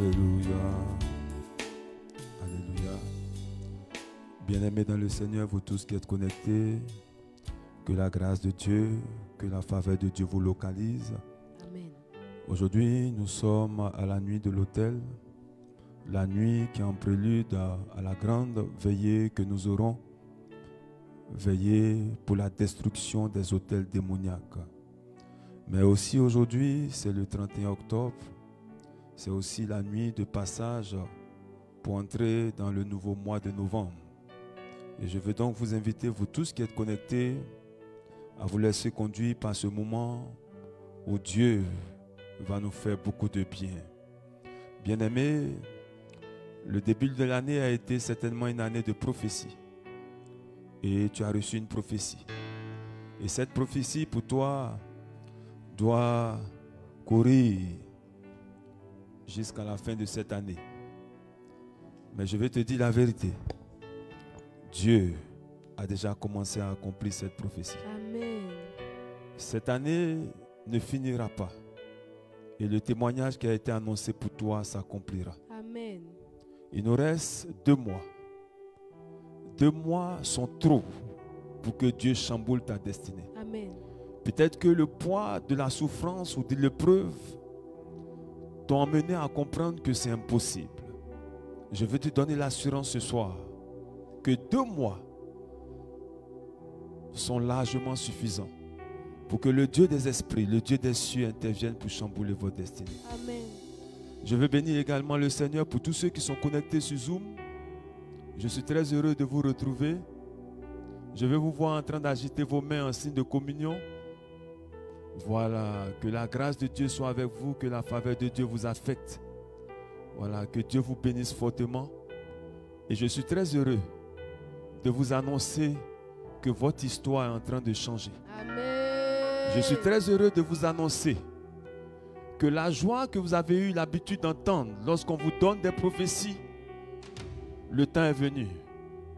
Alléluia. Alléluia. Bien-aimés dans le Seigneur, vous tous qui êtes connectés, que la grâce de Dieu, que la faveur de Dieu vous localise. Amen. Aujourd'hui, nous sommes à la nuit de l'autel, la nuit qui est en prélude à la grande veillée que nous aurons, veillée pour la destruction des autels démoniaques. Mais aussi aujourd'hui, c'est le 31 octobre, c'est aussi la nuit de passage pour entrer dans le nouveau mois de novembre. Et je veux donc vous inviter, vous tous qui êtes connectés, à vous laisser conduire par ce moment où Dieu va nous faire beaucoup de bien. Bien-aimés, le début de l'année a été certainement une année de prophétie. Et tu as reçu une prophétie. Et cette prophétie pour toi doit courir jusqu'à la fin de cette année. Mais je vais te dire la vérité. Dieu a déjà commencé à accomplir cette prophétie. Amen. Cette année ne finira pas. Et le témoignage qui a été annoncé pour toi s'accomplira. Amen. Il nous reste 2 mois. 2 mois sont trop pour que Dieu chamboule ta destinée. Amen. Peut-être que le poids de la souffrance ou de l'épreuve t'ont amené à comprendre que c'est impossible. Je veux te donner l'assurance ce soir que 2 mois sont largement suffisants pour que le Dieu des esprits, le Dieu des cieux intervienne pour chambouler vos destinées. Amen. Je veux bénir également le Seigneur pour tous ceux qui sont connectés sur Zoom. Je suis très heureux de vous retrouver. Je vais vous voir en train d'agiter vos mains en signe de communion. Voilà, que la grâce de Dieu soit avec vous, que la faveur de Dieu vous affecte. Voilà, que Dieu vous bénisse fortement. Et je suis très heureux de vous annoncer que votre histoire est en train de changer. Amen. Je suis très heureux de vous annoncer que la joie que vous avez eu l'habitude d'entendre lorsqu'on vous donne des prophéties, le temps est venu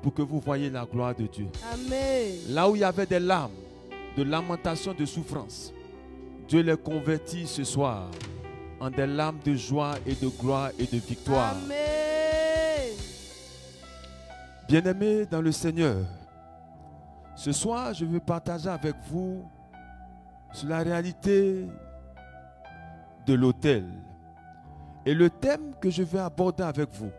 pour que vous voyiez la gloire de Dieu. Amen. Là où il y avait des larmes, de lamentations, de souffrance, Dieu les convertit ce soir en des larmes de joie et de gloire et de victoire. Amen. Bien-aimés dans le Seigneur, ce soir, je veux partager avec vous sur la réalité de l'autel. Et le thème que je vais aborder avec vous,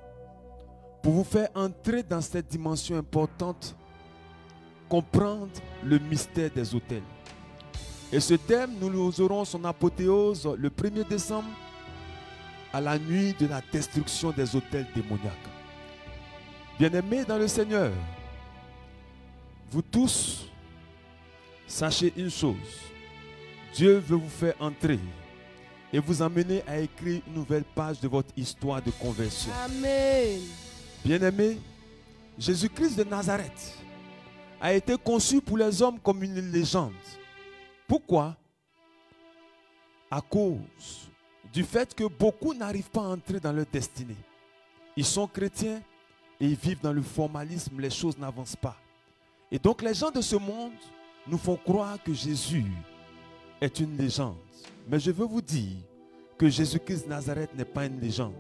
pour vous faire entrer dans cette dimension importante, comprendre le mystère des autels. Et ce thème, nous aurons son apothéose le 1er décembre à la nuit de la destruction des autels démoniaques. Bien-aimés dans le Seigneur, vous tous, sachez une chose. Dieu veut vous faire entrer et vous emmener à écrire une nouvelle page de votre histoire de conversion. Amen. Bien-aimés, Jésus-Christ de Nazareth a été conçu pour les hommes comme une légende. Pourquoi? À cause du fait que beaucoup n'arrivent pas à entrer dans leur destinée. Ils sont chrétiens et ils vivent dans le formalisme, les choses n'avancent pas. Et donc les gens de ce monde nous font croire que Jésus est une légende. Mais je veux vous dire que Jésus-Christ de Nazareth n'est pas une légende.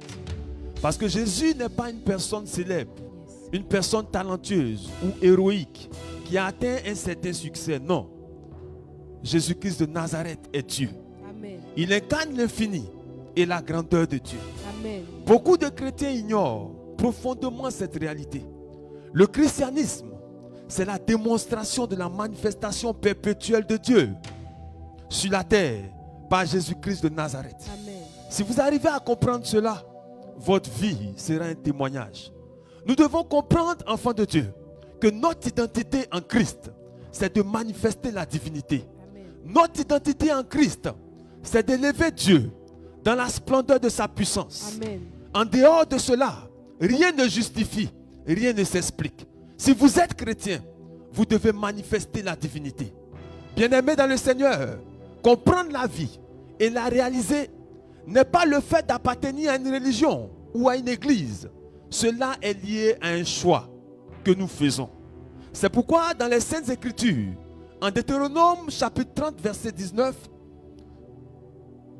Parce que Jésus n'est pas une personne célèbre, une personne talentueuse ou héroïque qui a atteint un certain succès. Non. Jésus-Christ de Nazareth est Dieu. Amen. Il incarne l'infini et la grandeur de Dieu. Amen. Beaucoup de chrétiens ignorent profondément cette réalité. Le christianisme, c'est la démonstration de la manifestation perpétuelle de Dieu sur la terre par Jésus-Christ de Nazareth. Amen. Si vous arrivez à comprendre cela, votre vie sera un témoignage. Nous devons comprendre, enfants de Dieu, que notre identité en Christ, c'est de manifester la divinité. Amen. Notre identité en Christ, c'est d'élever Dieu dans la splendeur de sa puissance. Amen. En dehors de cela, rien ne justifie, rien ne s'explique. Si vous êtes chrétien, vous devez manifester la divinité. Bien-aimés dans le Seigneur, comprendre la vie et la réaliser n'est pas le fait d'appartenir à une religion ou à une église. Cela est lié à un choix que nous faisons. C'est pourquoi dans les Saintes Écritures, en Deutéronome chapitre 30 verset 19,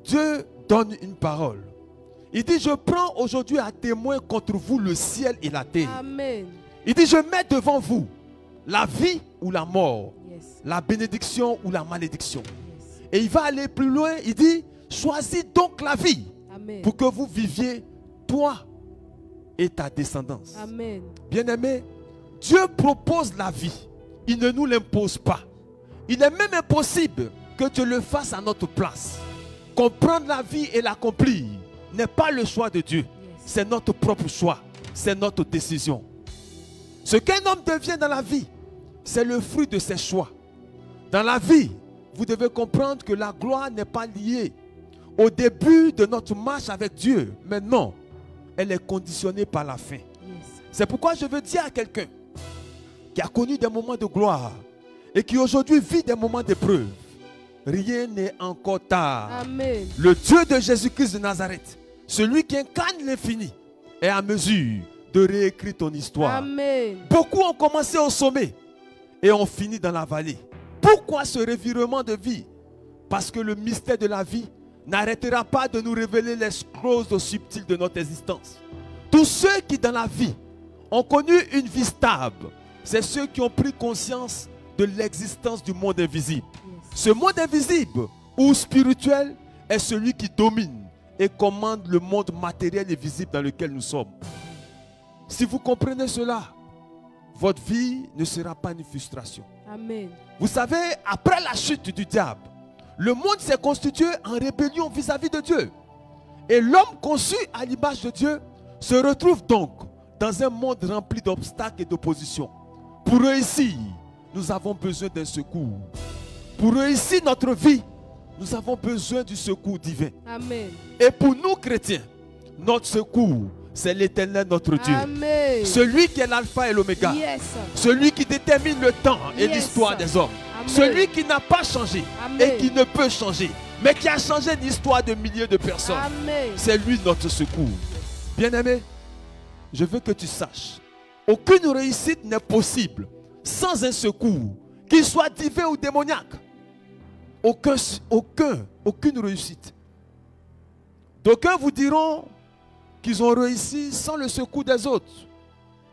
Dieu donne une parole. Il dit, je prends aujourd'hui à témoin contre vous le ciel et la terre. Amen. Il dit, je mets devant vous la vie ou la mort, Yes. la bénédiction ou la malédiction. Yes. Et il va aller plus loin, il dit, choisis donc la vie Amen. pour que vous viviez, toi et ta descendance. Amen. Bien-aimé, Dieu propose la vie. Il ne nous l'impose pas. Il est même impossible que Dieu le fasse à notre place. Comprendre la vie et l'accomplir n'est pas le choix de Dieu. Yes. C'est notre propre choix. C'est notre décision. Ce qu'un homme devient dans la vie, c'est le fruit de ses choix. Dans la vie, vous devez comprendre que la gloire n'est pas liée au début de notre marche avec Dieu. Mais non, elle est conditionnée par la fin. Yes. C'est pourquoi je veux dire à quelqu'un qui a connu des moments de gloire et qui aujourd'hui vit des moments d'épreuve, rien n'est encore tard. Amen. Le Dieu de Jésus-Christ de Nazareth, celui qui incarne l'infini, est à mesure de réécrire ton histoire. Amen. Beaucoup ont commencé au sommet et ont fini dans la vallée. Pourquoi ce revirement de vie? Parce que le mystère de la vie n'arrêtera pas de nous révéler les choses subtiles de notre existence. Tous ceux qui dans la vie ont connu une vie stable, c'est ceux qui ont pris conscience de l'existence du monde invisible. Yes. Ce monde invisible ou spirituel est celui qui domine et commande le monde matériel et visible dans lequel nous sommes. Si vous comprenez cela, votre vie ne sera pas une frustration. Amen. Vous savez, après la chute du diable, le monde s'est constitué en rébellion vis-à-vis de Dieu. Et l'homme conçu à l'image de Dieu se retrouve donc dans un monde rempli d'obstacles et d'opposition. Pour réussir, nous avons besoin d'un secours. Pour réussir notre vie, nous avons besoin du secours divin. Amen. Et pour nous chrétiens, notre secours, c'est l'Éternel notre Dieu. Amen. Celui qui est l'alpha et l'oméga. Yes. Celui qui détermine le temps et Yes. l'histoire des hommes. Amen. Celui qui n'a pas changé Amen. et qui ne peut changer, mais qui a changé l'histoire de milliers de personnes. Amen. C'est lui notre secours. Bien-aimé, je veux que tu saches, aucune réussite n'est possible sans un secours, qu'il soit divin ou démoniaque. Aucune réussite. D'aucuns vous diront qu'ils ont réussi sans le secours des autres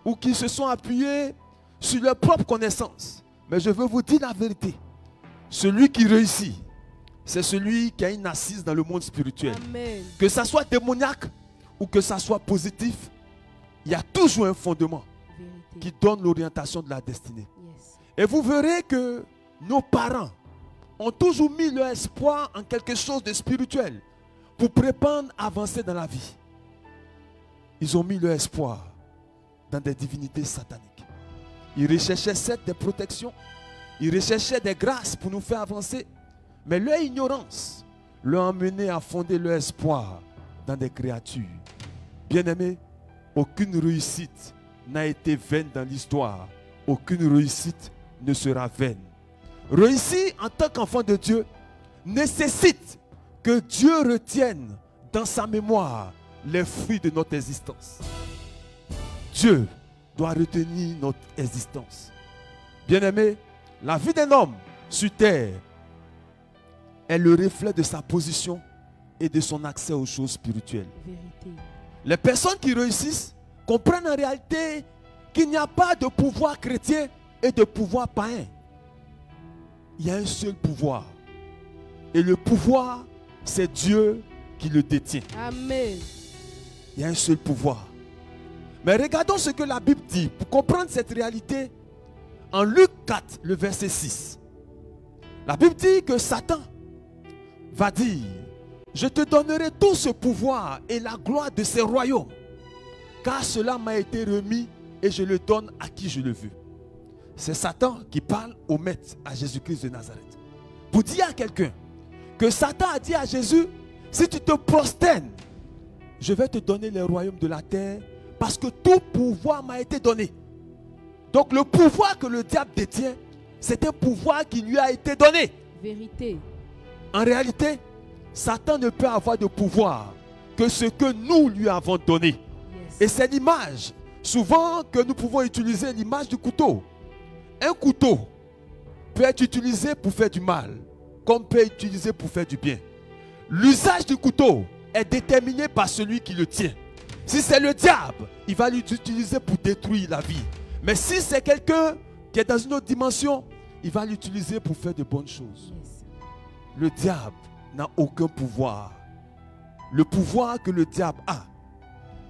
ou qu'ils se sont appuyés sur leur propre connaissance. Mais je veux vous dire la vérité. Celui qui réussit, c'est celui qui a une assise dans le monde spirituel. Amen. Que ça soit démoniaque ou que ça soit positif, il y a toujours un fondement Vérité. qui donne l'orientation de la destinée. Yes. Et vous verrez que nos parents ont toujours mis leur espoir en quelque chose de spirituel pour prétendre avancer dans la vie. Ils ont mis leur espoir dans des divinités sataniques. Ils recherchaient certes des protections, ils recherchaient des grâces pour nous faire avancer, mais leur ignorance leur a mené à fonder leur espoir dans des créatures. Bien-aimés, aucune réussite n'a été vaine dans l'histoire. Aucune réussite ne sera vaine. Réussir en tant qu'enfant de Dieu nécessite que Dieu retienne dans sa mémoire les fruits de notre existence. Dieu doit retenir notre existence. Bien-aimé, la vie d'un homme sur terre est le reflet de sa position et de son accès aux choses spirituelles. Vérité. Les personnes qui réussissent comprennent en réalité qu'il n'y a pas de pouvoir chrétien et de pouvoir païen. Il y a un seul pouvoir. Et le pouvoir, c'est Dieu qui le détient. Amen. Il y a un seul pouvoir. Mais regardons ce que la Bible dit pour comprendre cette réalité. En Luc 4, le verset 6. La Bible dit que Satan va dire: je te donnerai tout ce pouvoir et la gloire de ces royaumes, car cela m'a été remis et je le donne à qui je le veux. C'est Satan qui parle au maître, à Jésus-Christ de Nazareth, pour dire à quelqu'un que Satan a dit à Jésus: si tu te prosternes, je vais te donner les royaumes de la terre, parce que tout pouvoir m'a été donné. Donc le pouvoir que le diable détient, c'est un pouvoir qui lui a été donné. Vérité. En réalité, Satan ne peut avoir de pouvoir que ce que nous lui avons donné. Yes. Et c'est l'image, souvent, que nous pouvons utiliser, l'image du couteau. Un couteau peut être utilisé pour faire du mal, comme peut être utilisé pour faire du bien. L'usage du couteau est déterminé par celui qui le tient. Si c'est le diable, il va l'utiliser pour détruire la vie. Mais si c'est quelqu'un qui est dans une autre dimension, il va l'utiliser pour faire de bonnes choses. Yes. Le diable n'a aucun pouvoir. Le pouvoir que le diable a,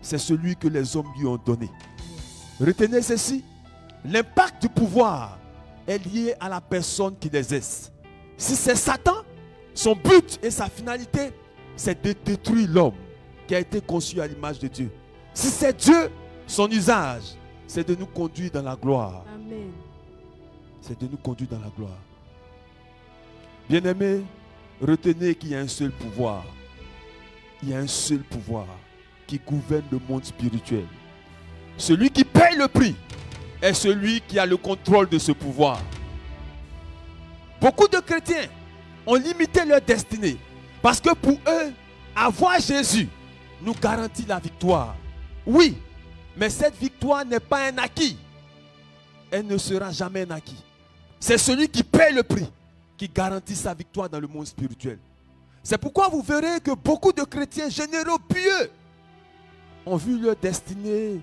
c'est celui que les hommes lui ont donné. Retenez ceci, l'impact du pouvoir est lié à la personne qui l'exerce. Si c'est Satan, son but et sa finalité, c'est de détruire l'homme qui a été conçu à l'image de Dieu. Si c'est Dieu, son usage, c'est de nous conduire dans la gloire. Amen. C'est de nous conduire dans la gloire. Bien-aimés, retenez qu'il y a un seul pouvoir. Il y a un seul pouvoir qui gouverne le monde spirituel. Celui qui paye le prix est celui qui a le contrôle de ce pouvoir. Beaucoup de chrétiens ont limité leur destinée parce que pour eux, avoir Jésus nous garantit la victoire. Oui, mais cette victoire n'est pas un acquis. Elle ne sera jamais un acquis. C'est celui qui paye le prix qui garantit sa victoire dans le monde spirituel. C'est pourquoi vous verrez que beaucoup de chrétiens généraux pieux ont vu leur destinée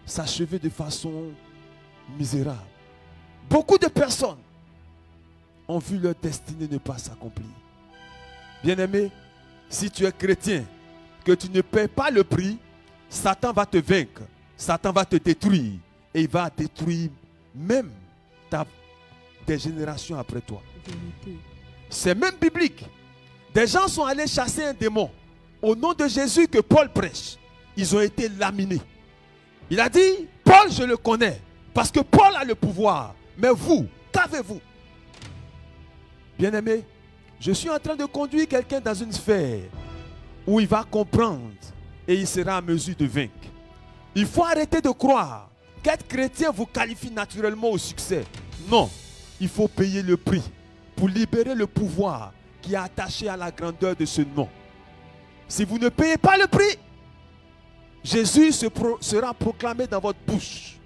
s'achever de façon misérable. Beaucoup de personnes ont vu leur destinée ne pas s'accomplir. Bien-aimé, si tu es chrétien, que tu ne paies pas le prix, Satan va te vaincre, Satan va te détruire et il va détruire même des générations après toi. Vérité. C'est même biblique. Des gens sont allés chasser un démon au nom de Jésus que Paul prêche. Ils ont été laminés. Il a dit, Paul, je le connais, parce que Paul a le pouvoir. Mais vous, qu'avez-vous? Bien-aimé, je suis en train de conduire quelqu'un dans une sphère où il va comprendre et il sera en mesure de vaincre. Il faut arrêter de croire qu'être chrétien vous qualifie naturellement au succès. Non, il faut payer le prix pour libérer le pouvoir qui est attaché à la grandeur de ce nom. Si vous ne payez pas le prix, Jésus sera proclamé dans votre bouche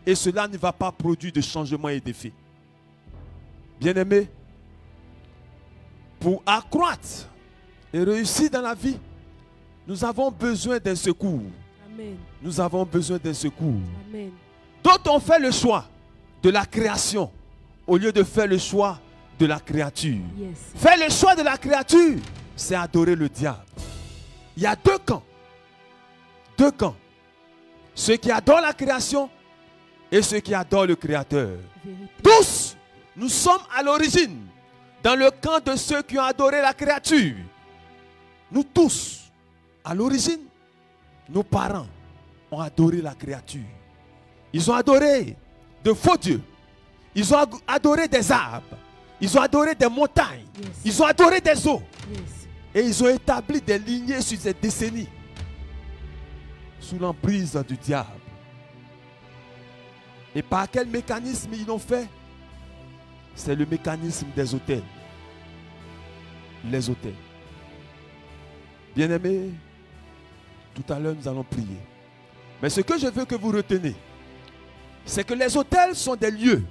et cela ne va pas produire de changement et d'effet. Bien-aimés, pour accroître et réussir dans la vie, nous avons besoin d'un secours. Amen. Nous avons besoin d'un secours. Amen. D'autres ont fait le choix de la création au lieu de faire le choix de la créature. Yes. Faire le choix de la créature, c'est adorer le diable. Il y a deux camps. Deux camps. Ceux qui adorent la création et ceux qui adorent le Créateur. Vérité. Tous, nous sommes à l'origine dans le camp de ceux qui ont adoré la créature. Nous tous, à l'origine, nos parents ont adoré la créature. Ils ont adoré de faux dieux. Ils ont adoré des arbres. Ils ont adoré des montagnes. Yes. Ils ont adoré des eaux. Yes. Et ils ont établi des lignées sur ces décennies sous l'emprise du diable. Et par quel mécanisme ils l'ont fait? C'est le mécanisme des autels. Les autels. Bien-aimés, tout à l'heure nous allons prier. Mais ce que je veux que vous retenez, c'est que les autels sont des lieux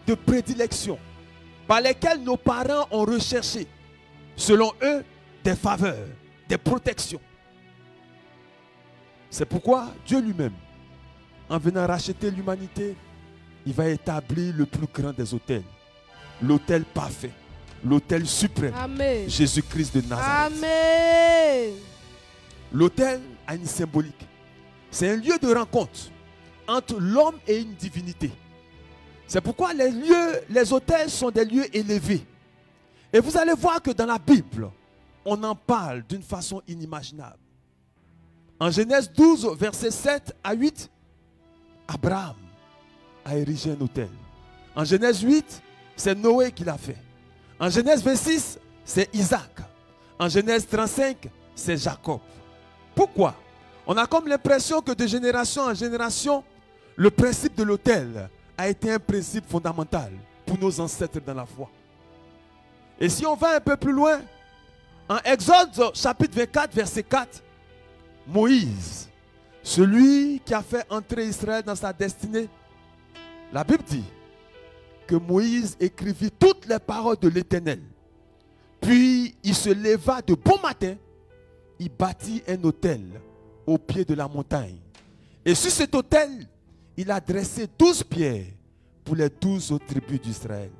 de prédilection par lesquels nos parents ont recherché, selon eux, des faveurs, des protections. C'est pourquoi Dieu lui-même, en venant racheter l'humanité, il va établir le plus grand des autels, l'autel parfait, l'autel suprême, Amen. Jésus-Christ de Nazareth. Amen. L'autel a une symbolique. C'est un lieu de rencontre entre l'homme et une divinité. C'est pourquoi les autels sont des lieux élevés. Et vous allez voir que dans la Bible, on en parle d'une façon inimaginable. En Genèse 12, versets 7 à 8, Abraham a érigé un autel. En Genèse 8, c'est Noé qui l'a fait. En Genèse 26, c'est Isaac. En Genèse 35, c'est Jacob. Pourquoi? On a comme l'impression que de génération en génération, le principe de l'autel a été un principe fondamental pour nos ancêtres dans la foi. Et si on va un peu plus loin, en Exode chapitre 24, verset 4, Moïse, celui qui a fait entrer Israël dans sa destinée, la Bible dit que Moïse écrivit toutes les paroles de l'Éternel. Puis il se leva de bon matin, il bâtit un autel au pied de la montagne. Et sur cet autel, il a dressé 12 pierres pour les 12 autres tribus d'Israël.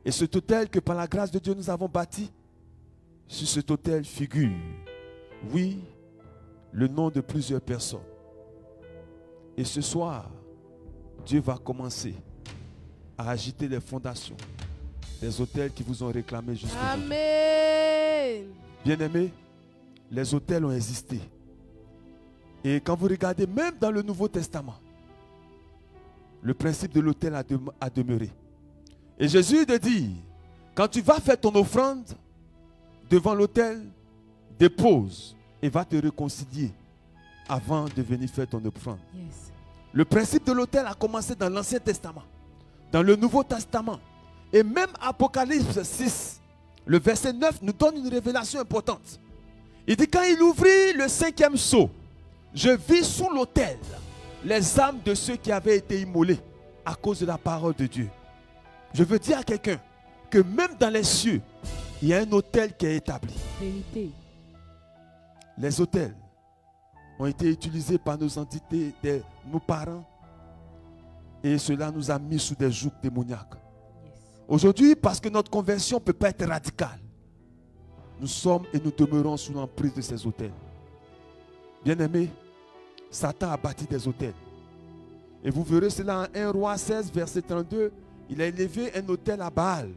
Et cet autel que par la grâce de Dieu nous avons bâti, sur cet autel figure, oui, le nom de plusieurs personnes. Et ce soir, Dieu va commencer à agiter les fondations des autels qui vous ont réclamé jusqu'à aujourd'hui. Amen. Bien-aimés, les autels ont existé. Et quand vous regardez, même dans le Nouveau Testament, le principe de l'autel a demeuré. Et Jésus te dit, quand tu vas faire ton offrande devant l'autel, dépose et va te réconcilier avant de venir faire ton offrande. Yes. Le principe de l'autel a commencé dans l'Ancien Testament, dans le Nouveau Testament. Et même Apocalypse 6, le verset 9 nous donne une révélation importante. Il dit, quand il ouvrit le 5e sceau, je vis sous l'autel les âmes de ceux qui avaient été immolés à cause de la parole de Dieu. Je veux dire à quelqu'un que même dans les cieux, il y a un autel qui est établi. Vérité. Les autels ont été utilisés par nos entités, nos parents, et cela nous a mis sous des jougs démoniaques. Yes. Aujourd'hui, parce que notre conversion ne peut pas être radicale, nous sommes et nous demeurons sous l'emprise de ces autels. Bien-aimés, Satan a bâti des autels. Et vous verrez cela en 1 Roi 16, verset 32. Il a élevé un autel à Baal,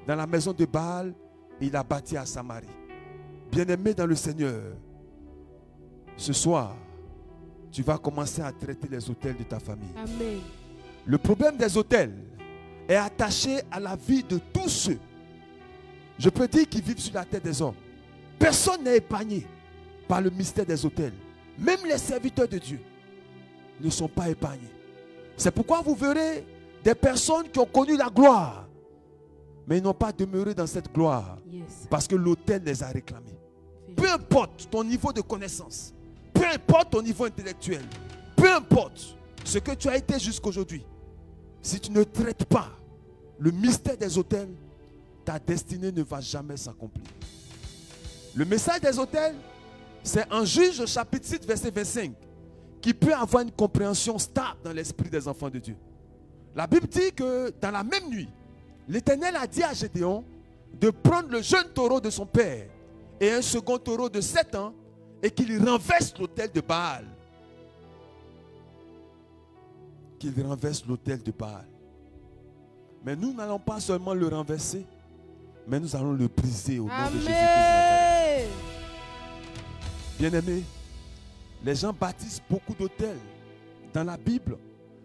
dans la maison de Baal, et il a bâti à Samarie. Bien-aimés dans le Seigneur, ce soir, tu vas commencer à traiter les autels de ta famille. Amen. Le problème des autels est attaché à la vie de tous ceux, je peux dire, qui vivent sur la terre des hommes. Personne n'est épargné par le mystère des autels. Même les serviteurs de Dieu ne sont pas épargnés. C'est pourquoi vous verrez des personnes qui ont connu la gloire, mais ils n'ont pas demeuré dans cette gloire, Yes. parce que l'autel les a réclamés. Vérité. Peu importe ton niveau de connaissance, peu importe ton niveau intellectuel, peu importe ce que tu as été jusqu'aujourd'hui, si tu ne traites pas le mystère des autels, ta destinée ne va jamais s'accomplir. Le message des autels, c'est en Juge chapitre 6 verset 25 qui peut avoir une compréhension stable dans l'esprit des enfants de Dieu. La Bible dit que dans la même nuit, l'Éternel a dit à Gédéon de prendre le jeune taureau de son père et un second taureau de 7 ans et qu'il renverse l'autel de Baal. Qu'il renverse l'autel de Baal. Mais nous n'allons pas seulement le renverser, mais nous allons le briser au nom de Jésus-Christ. Amen. Bien-aimés, les gens bâtissent beaucoup d'autels dans la Bible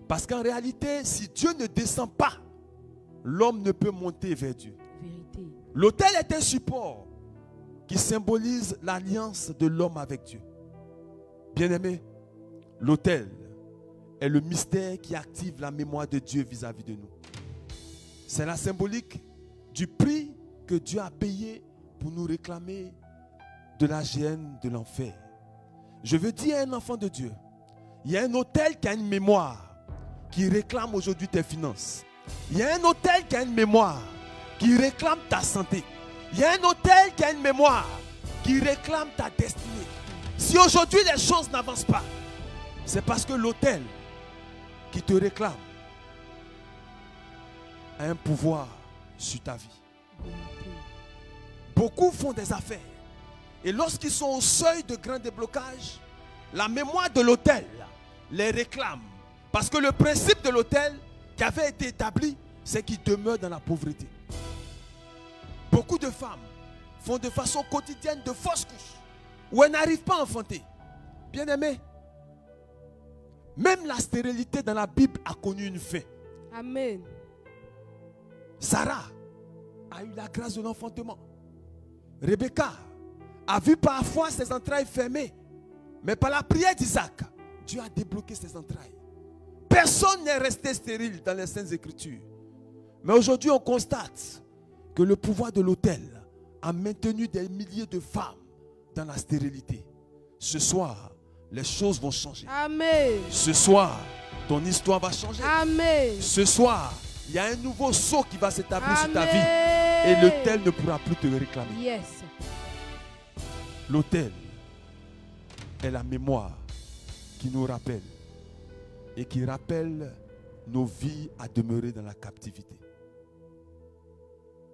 parce qu'en réalité, si Dieu ne descend pas, l'homme ne peut monter vers Dieu. Vérité. L'autel est un support qui symbolise l'alliance de l'homme avec Dieu. Bien-aimés, l'autel est le mystère qui active la mémoire de Dieu vis-à-vis de nous. C'est la symbolique du prix que Dieu a payé pour nous réclamer de la géhenne de l'enfer. Je veux dire à un enfant de Dieu, il y a un autel qui a une mémoire qui réclame aujourd'hui tes finances. Il y a un autel qui a une mémoire qui réclame ta santé. Il y a un autel qui a une mémoire qui réclame ta destinée. Si aujourd'hui les choses n'avancent pas, c'est parce que l'autel qui te réclame a un pouvoir sur ta vie. Vérité. Beaucoup font des affaires. Et lorsqu'ils sont au seuil de grand déblocage, la mémoire de l'autel les réclame. Parce que le principe de l'autel qui avait été établi, c'est qu'il demeure dans la pauvreté. Beaucoup de femmes font de façon quotidienne de fausses couches où elles n'arrivent pas à enfanter. Bien-aimés, même la stérilité dans la Bible a connu une fin. Amen. Sarah a eu la grâce de l'enfantement. Rebecca a vu parfois ses entrailles fermées. Mais par la prière d'Isaac, Dieu a débloqué ses entrailles. Personne n'est resté stérile dans les Saintes Écritures. Mais aujourd'hui, on constate que le pouvoir de l'autel a maintenu des milliers de femmes dans la stérilité. Ce soir, les choses vont changer. Amen. Ce soir, ton histoire va changer. Amen. Ce soir, il y a un nouveau sceau qui va s'établir sur ta Amen. vie. Et l'autel ne pourra plus te réclamer. Yes. L'autel est la mémoire qui nous rappelle et qui rappelle nos vies à demeurer dans la captivité.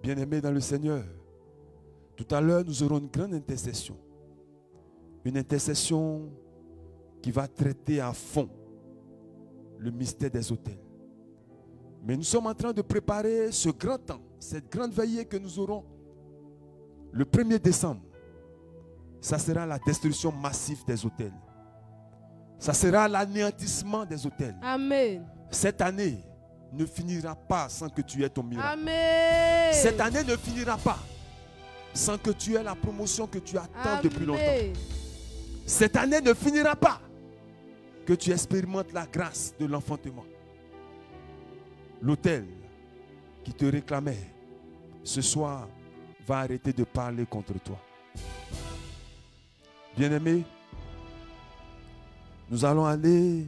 Bien-aimés dans le Seigneur, tout à l'heure, nous aurons une grande intercession. Une intercession qui va traiter à fond le mystère des autels. Mais nous sommes en train de préparer ce grand temps, cette grande veillée que nous aurons le 1er décembre. Ça sera la destruction massive des autels. Ça sera l'anéantissement des autels. Amen. Cette année ne finira pas sans que tu aies ton miracle. Amen. Cette année ne finira pas sans que tu aies la promotion que tu attends depuis longtemps. Cette année ne finira pas que tu expérimentes la grâce de l'enfantement. L'autel qui te réclamait ce soir va arrêter de parler contre toi. Bien-aimés, nous allons aller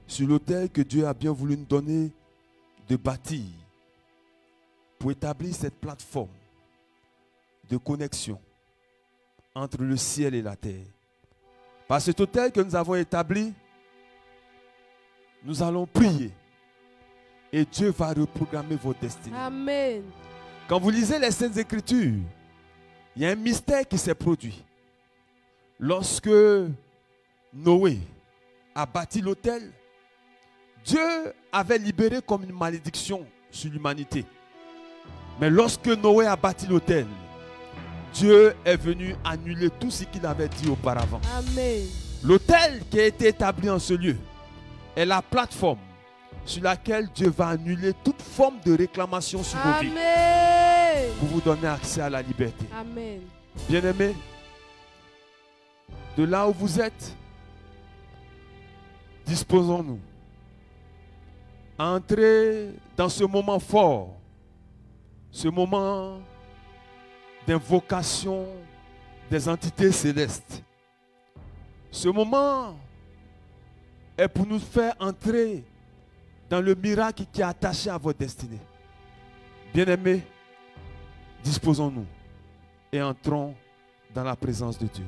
sur l'autel que Dieu a bien voulu nous donner de bâtir pour établir cette plateforme de connexion entre le ciel et la terre. Par cet autel que nous avons établi, nous allons prier et Dieu va reprogrammer vos destinées. Amen. Quand vous lisez les Saintes Écritures, il y a un mystère qui s'est produit. Lorsque Noé a bâti l'autel, Dieu avait libéré comme une malédiction sur l'humanité. Mais lorsque Noé a bâti l'autel, Dieu est venu annuler tout ce qu'il avait dit auparavant. Amen. L'autel qui a été établi en ce lieu est la plateforme sur laquelle Dieu va annuler toute forme de réclamation sur vos vies pour vous donner accès à la liberté. Amen. Bien-aimés, de là où vous êtes, disposons-nous à entrer dans ce moment fort, ce moment d'invocation des entités célestes. Ce moment est pour nous faire entrer dans le miracle qui est attaché à votre destinée. Bien-aimés, disposons-nous et entrons dans la présence de Dieu.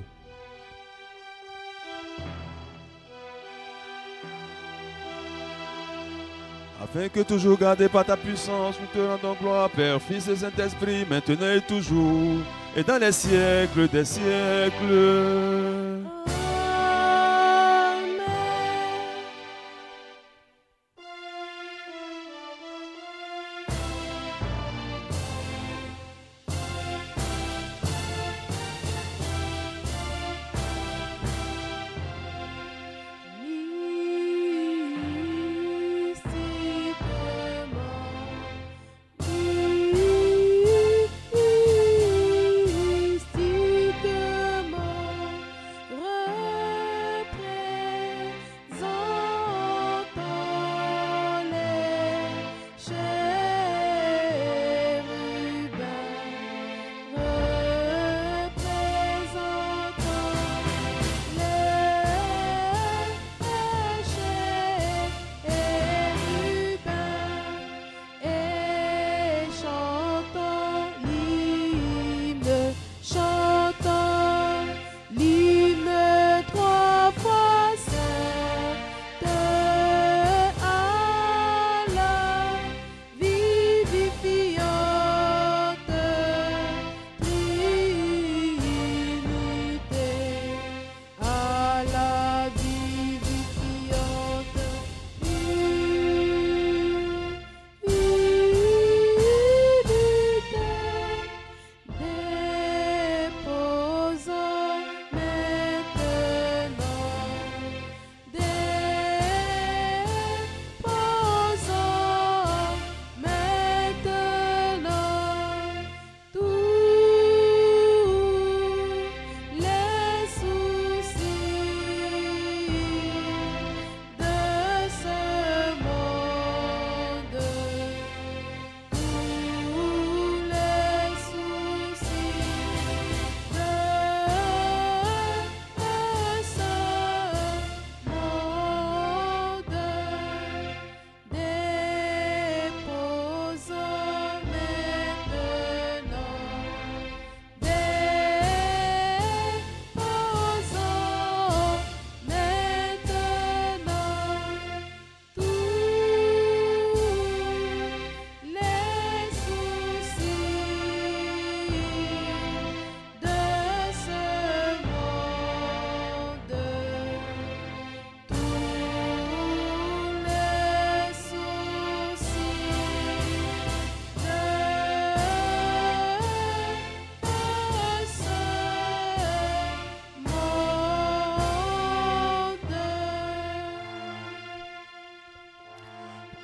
Afin que toujours gardé par ta puissance, nous te rendons gloire, Père, Fils et Saint-Esprit, maintenant et toujours, et dans les siècles des siècles.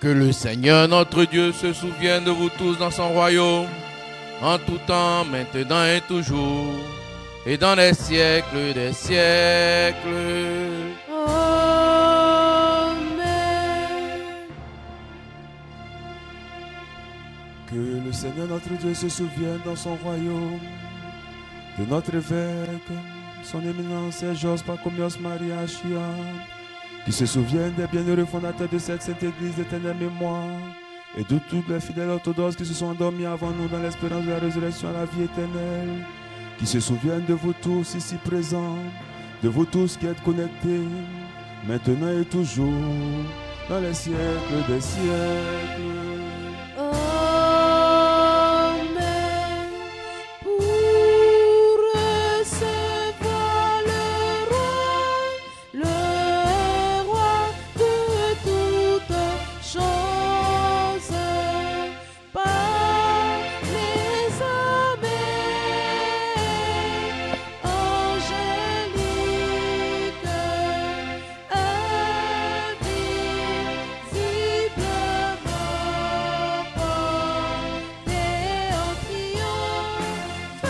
Que le Seigneur notre Dieu se souvienne de vous tous dans son royaume, en tout temps, maintenant et toujours, et dans les siècles des siècles. Amen. Que le Seigneur notre Dieu se souvienne dans son royaume de notre évêque, son éminence Saint Georges Pacomios Maria Chia, qui se souvienne des bienheureux fondateurs de cette sainte église d'éternelle mémoire et de tous les fidèles orthodoxes qui se sont endormis avant nous dans l'espérance de la résurrection à la vie éternelle, qui se souvienne de vous tous ici présents, de vous tous qui êtes connectés, maintenant et toujours, dans les siècles des siècles. Amen. Pour recevoir le roi de toutes choses, par les armées angéliques, invisiblement portés en triomphe.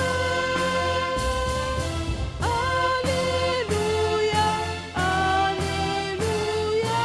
Alléluia, Alléluia,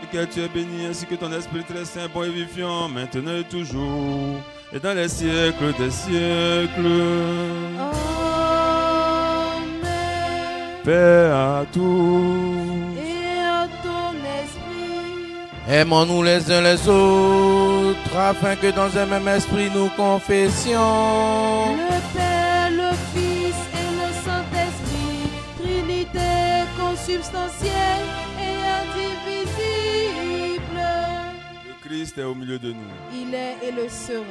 Et que tu es béni ainsi que ton esprit très saint, bon et vivant, maintenant et toujours, et dans les siècles des siècles. Amen. Paix à tous. Et à ton esprit. Aimons-nous les uns les autres, afin que dans un même esprit nous confessions. Le Père, le Fils et le Saint-Esprit, Trinité consubstantielle et indivisible. Le Christ est au milieu de nous. Il est et le sera.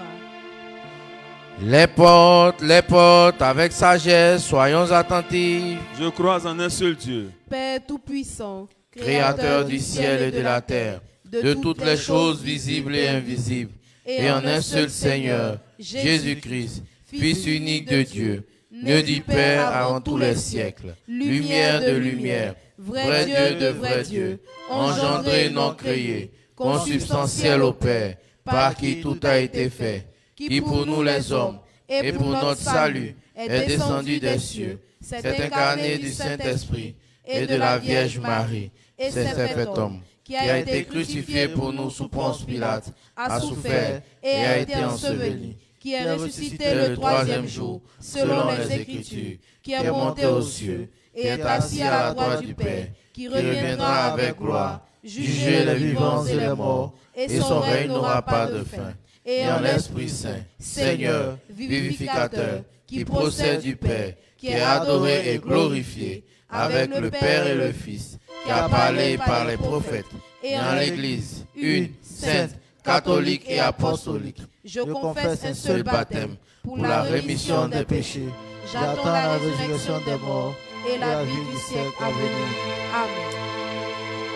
Les portes, avec sagesse, soyons attentifs. Je crois en un seul Dieu, Père tout-puissant, Créateur du ciel et de la terre, de toutes les choses visibles et invisibles, et en un seul Seigneur, Jésus-Christ, Fils unique de Dieu, né du Père avant tous les siècles, lumière de lumière, vrai Dieu de vrai Dieu, engendré non créé, consubstantiel au Père, par qui tout a été fait, qui pour nous les hommes et pour notre salut est descendu des cieux, s'est incarné du Saint-Esprit et de la Vierge Marie, et s'est fait homme, qui a été crucifié pour nous sous Ponce Pilate, a souffert et a été enseveli, qui est ressuscité le troisième jour, selon les Écritures, qui est monté aux cieux et est assis à la droite du Père, qui reviendra avec gloire, juger les vivants et les morts, et son règne n'aura pas de fin. Et en l'Esprit Saint, Seigneur, vivificateur, qui procède du Père, qui est adoré et glorifié, avec le Père et le Fils, qui a parlé par les prophètes, et en l'Église, une, sainte, catholique et apostolique. Je confesse un seul baptême pour la rémission des péchés. J'attends la résurrection des morts et la vie du siècle à venir. Amen.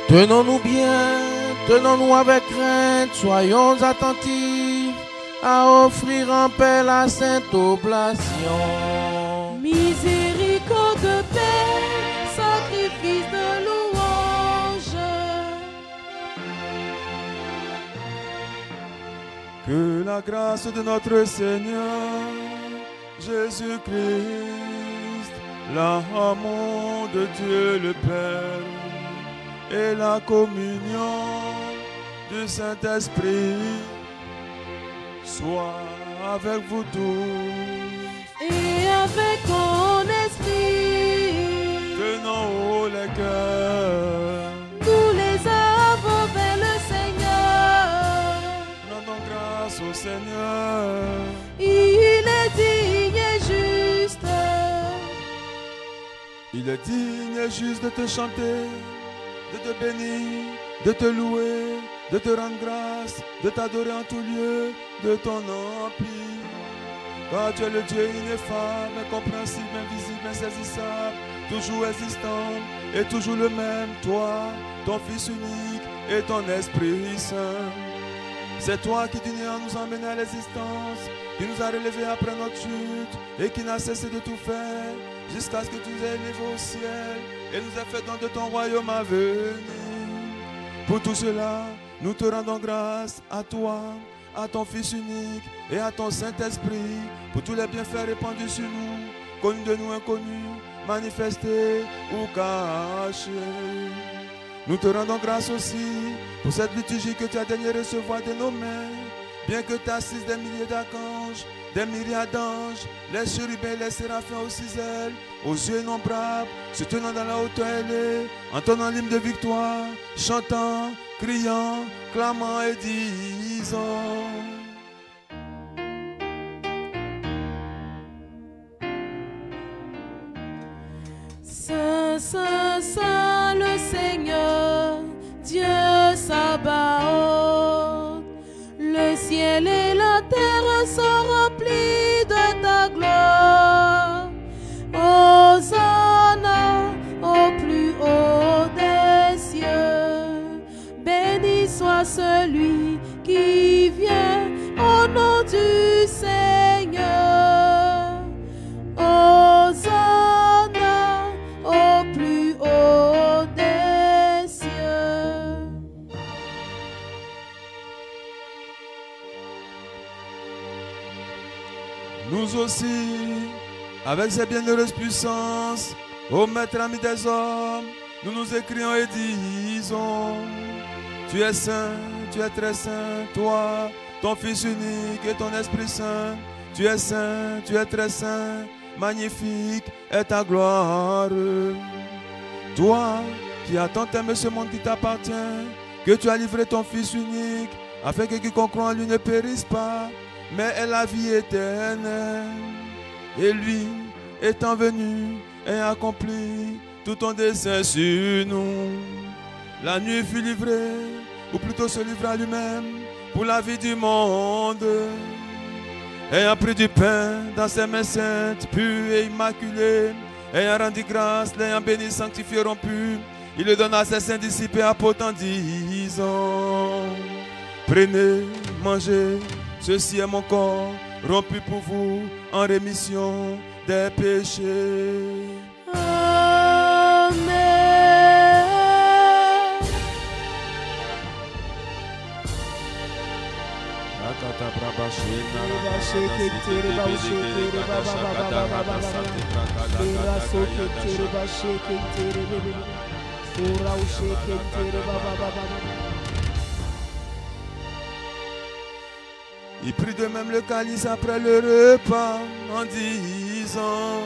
Tenons-nous bien, tenons-nous avec crainte, soyons attentifs à offrir en paix la sainte oblation. Miséricorde, Père, sacrifice de louange. que la grâce de notre Seigneur Jésus-Christ, l'amour de Dieu le Père et la communion du Saint-Esprit soit avec vous tous. Et avec ton esprit, Tenons haut les cœurs, nous les avons vers le Seigneur. rendons grâce au Seigneur. Il est digne et juste. Il est digne et juste de te chanter, de te bénir, de te louer, de te rendre grâce, de t'adorer en tout lieu de ton empire. Car tu es le Dieu ineffable, incompréhensible, invisible, insaisissable, toujours existant et toujours le même, toi, ton Fils unique et ton Esprit Saint. C'est toi qui du néant nous a emmenés à l'existence, qui nous a relevés après notre chute et qui n'a cessé de tout faire jusqu'à ce que tu nous aies élevés au ciel et nous a fait don de ton royaume à venir. Pour tout cela, nous te rendons grâce à toi, à ton Fils unique et à ton Saint-Esprit pour tous les bienfaits répandus sur nous, connus de nous, inconnus, manifestés ou cachés. Nous te rendons grâce aussi pour cette liturgie que tu as daigné recevoir de nos mains, bien que tu assises des milliers d'archanges, des myriades d'anges, les chérubins, les séraphins aux 6 ailes, aux yeux innombrables, se tenant dans la hauteur ailée, entonnant l'hymne de victoire, chantant, criant, clamant et disant. Saint, Saint, Saint, le Seigneur, Dieu Sabaoth. Le ciel et la terre sont remplis de ta gloire. Hosanna au plus haut des cieux. Béni soit celui qui vient au nom du Seigneur. Hosanna au plus haut des cieux. Nous aussi, avec ces bienheureuses puissances, ô Maître ami des hommes, nous nous écrions et disons: Tu es saint, tu es très saint, toi, ton Fils unique et ton Esprit Saint. Tu es saint, tu es très saint, magnifique est ta gloire. Toi qui as tant aimé ce monde qui t'appartient, que tu as livré ton Fils unique, afin que quiconque croit en lui ne périsse pas, mais ait la vie éternelle. Et lui, étant venu et accompli tout ton dessein sur nous, la nuit fut livrée, ou plutôt se livra lui-même pour la vie du monde. Ayant pris du pain dans ses mains saintes, pures et immaculées, ayant rendu grâce, l'ayant béni, sanctifié, rompu, il le donna à ses saints disciples et apôtres en disant: Prenez, mangez, ceci est mon corps, rompu pour vous en rémission des péchés. Amen. Il prit de même le calice après le repas en disant: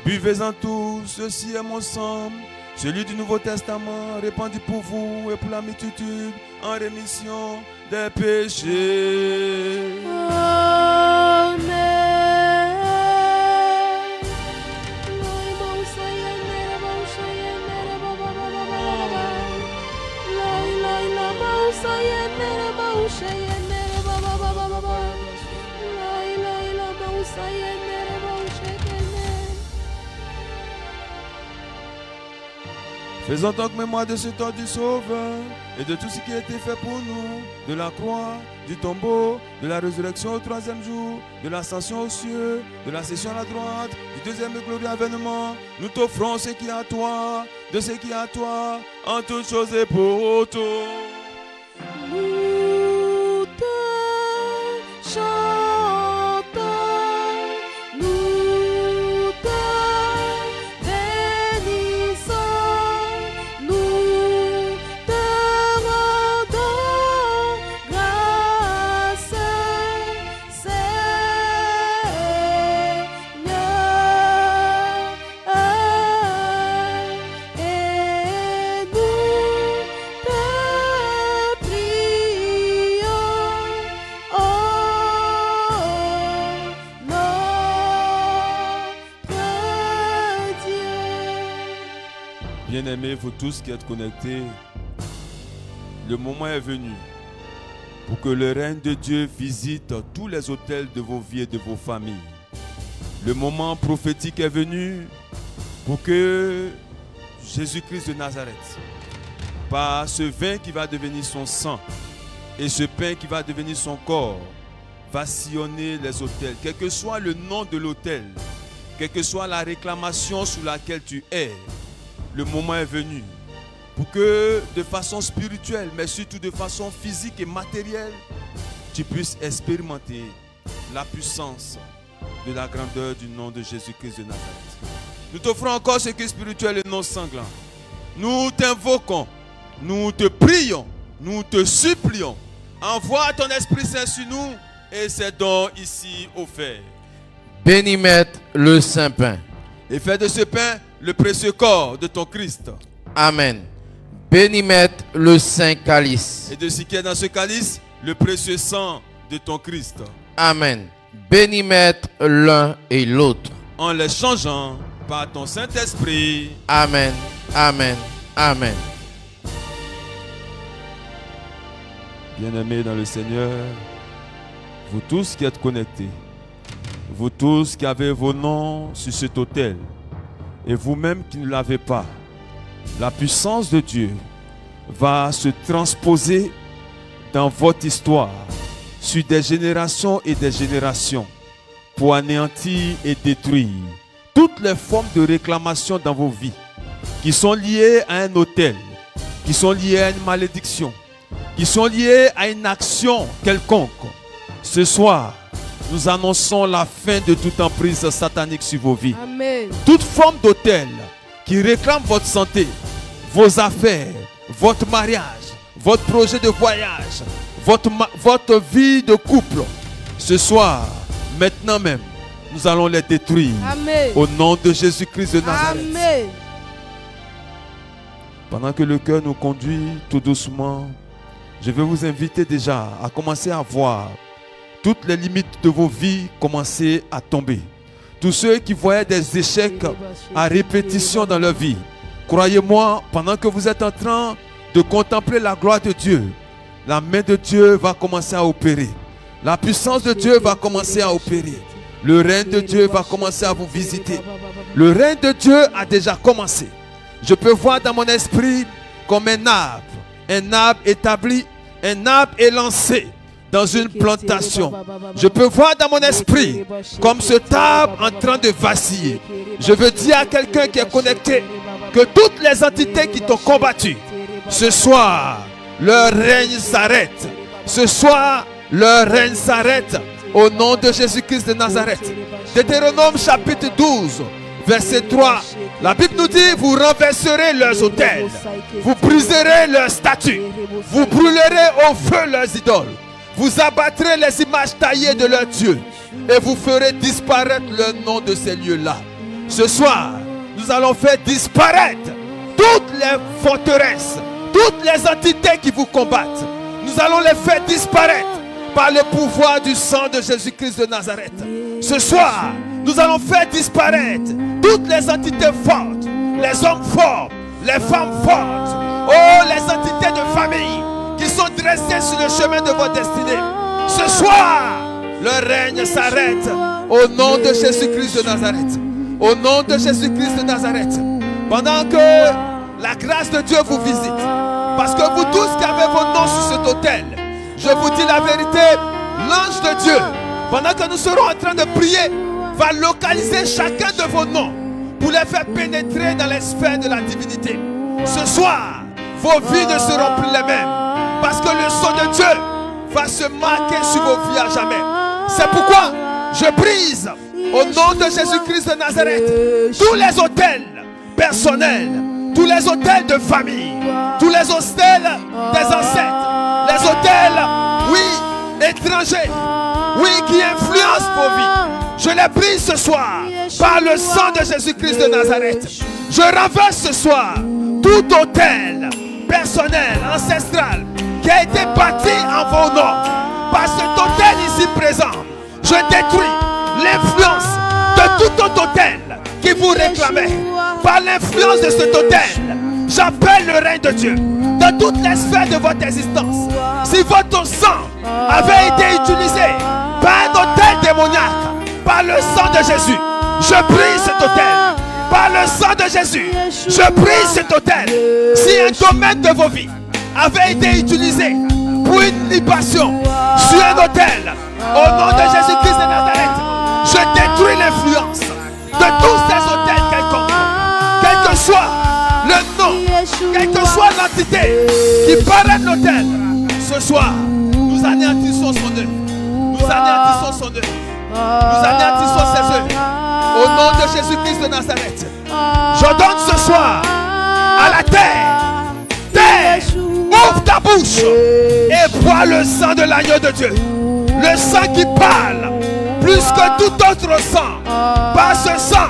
Buvez-en tous, ceci est mon sang, celui du Nouveau Testament, répandu pour vous et pour la multitude en rémission des péchés. Amen. Faisons donc mémoire de ce temps du Sauveur et de tout ce qui a été fait pour nous, de la croix, du tombeau, de la résurrection au 3e jour, de l'ascension aux cieux, de la session à la droite, du 2e et glorieux avènement. Nous t'offrons ce qui est à toi, de ce qui est à toi, en toutes choses et pour tout. Nous te chantons, nous te bénissons, nous te rendons grâce, Seigneur, et nous te prions, oh notre Dieu. Bien-aimés, vous tous qui êtes connectés, le moment est venu pour que le règne de Dieu visite tous les autels de vos vies et de vos familles. Le moment prophétique est venu pour que Jésus-Christ de Nazareth, par ce vin qui va devenir son sang et ce pain qui va devenir son corps, va sillonner les autels. Quel que soit le nom de l'autel, quelle que soit la réclamation sous laquelle tu es, le moment est venu pour que de façon spirituelle, mais surtout de façon physique et matérielle, tu puisses expérimenter la puissance de la grandeur du nom de Jésus-Christ de Nazareth. Nous t'offrons encore ce qui est spirituel et non sanglant. Nous t'invoquons, nous te prions, nous te supplions. Envoie ton Esprit Saint sur nous et ses dons ici offerts. Bénis Maître le Saint Pain. Et fais de ce pain le précieux corps de ton Christ. Amen. Bénis Maître le Saint Calice. Et de ce qui est dans ce calice, le précieux sang de ton Christ. Amen. Bénis Maître l'un et l'autre. En les changeant par ton Saint-Esprit. Amen. Amen. Amen. Bien-aimés dans le Seigneur, vous tous qui êtes connectés, vous tous qui avez vos noms sur cet autel, et vous-même qui ne l'avez pas, la puissance de Dieu va se transposer dans votre histoire, sur des générations et des générations, pour anéantir et détruire toutes les formes de réclamation dans vos vies, qui sont liées à un autel, qui sont liées à une malédiction, qui sont liées à une action quelconque. Ce soir, nous annonçons la fin de toute emprise satanique sur vos vies. Amen. Toute forme d'autel qui réclame votre santé, vos affaires, votre mariage, votre projet de voyage, votre vie de couple, ce soir, maintenant même, nous allons les détruire. Amen. Au nom de Jésus-Christ de Nazareth. Amen. Pendant que le cœur nous conduit tout doucement, je vais vous inviter déjà à commencer à voir toutes les limites de vos vies commencer à tomber. Tous ceux qui voyaient des échecs à répétition dans leur vie, croyez-moi, pendant que vous êtes en train de contempler la gloire de Dieu, la main de Dieu va commencer à opérer. La puissance de Dieu va commencer à opérer. Le règne de Dieu va commencer à vous visiter. Le règne de Dieu a déjà commencé. Je peux voir dans mon esprit comme un arbre établi, un arbre élancé dans une plantation. Je peux voir dans mon esprit comme cet arbre en train de vaciller. Je veux dire à quelqu'un qui est connecté que toutes les entités qui t'ont combattu, ce soir, leur règne s'arrête. Ce soir, leur règne s'arrête au nom de Jésus-Christ de Nazareth. Deutéronome chapitre 12, verset 3. La Bible nous dit, vous renverserez leurs autels, vous briserez leurs statues, vous brûlerez au feu leurs idoles, vous abattrez les images taillées de leurs dieux et vous ferez disparaître le nom de ces lieux-là. Ce soir, nous allons faire disparaître toutes les forteresses, toutes les entités qui vous combattent. Nous allons les faire disparaître par le pouvoir du sang de Jésus-Christ de Nazareth. Ce soir, nous allons faire disparaître toutes les entités fortes, les hommes forts, les femmes fortes, oh, les entités de famille qui sont dressées sur le chemin de votre destinée. Ce soir, le règne s'arrête au nom de Jésus-Christ de Nazareth. Au nom de Jésus-Christ de Nazareth. Pendant que la grâce de Dieu vous visite, parce que vous tous qui avez vos noms sur cet autel, je vous dis la vérité, l'ange de Dieu, pendant que nous serons en train de prier, va localiser chacun de vos noms pour les faire pénétrer dans les sphères de la divinité. Ce soir, vos vies ne seront plus les mêmes, parce que le sceau de Dieu va se marquer sur vos vies à jamais. C'est pourquoi je brise au nom de Jésus-Christ de Nazareth tous les autels personnels, tous les autels de famille, tous les autels des ancêtres, les autels, oui, étrangers, oui, qui influencent vos vies. Je les brise ce soir par le sang de Jésus-Christ de Nazareth. Je renverse ce soir tout autel personnel, ancestral, qui a été bâti en vos noms. Par cet autel ici présent, je détruis l'influence de tout autre autel qui vous réclamait. Par l'influence de cet autel, J'appelle le règne de Dieu dans toutes les sphères de votre existence. Si votre sang avait été utilisé par un autel démoniaque, par le sang de Jésus, je brise cet autel. Par le sang de Jésus, je brise cet autel. Si un domaine de vos vies avait été utilisé pour une libation sur un autel, au nom de Jésus-Christ de Nazareth, je détruis l'influence de tous ces autels quelconques. Quel que soit le nom, quelle que soit l'entité qui parraine l'autel, ce soir, nous anéantissons son œuvre. Nous anéantissons son œuvre. Nous anéantissons ses œuvres. Au nom de Jésus-Christ de Nazareth, je donne ce soir à la terre. Terre, ouvre ta bouche et bois le sang de l'agneau de Dieu. Le sang qui parle plus que tout autre sang. Par ce sang,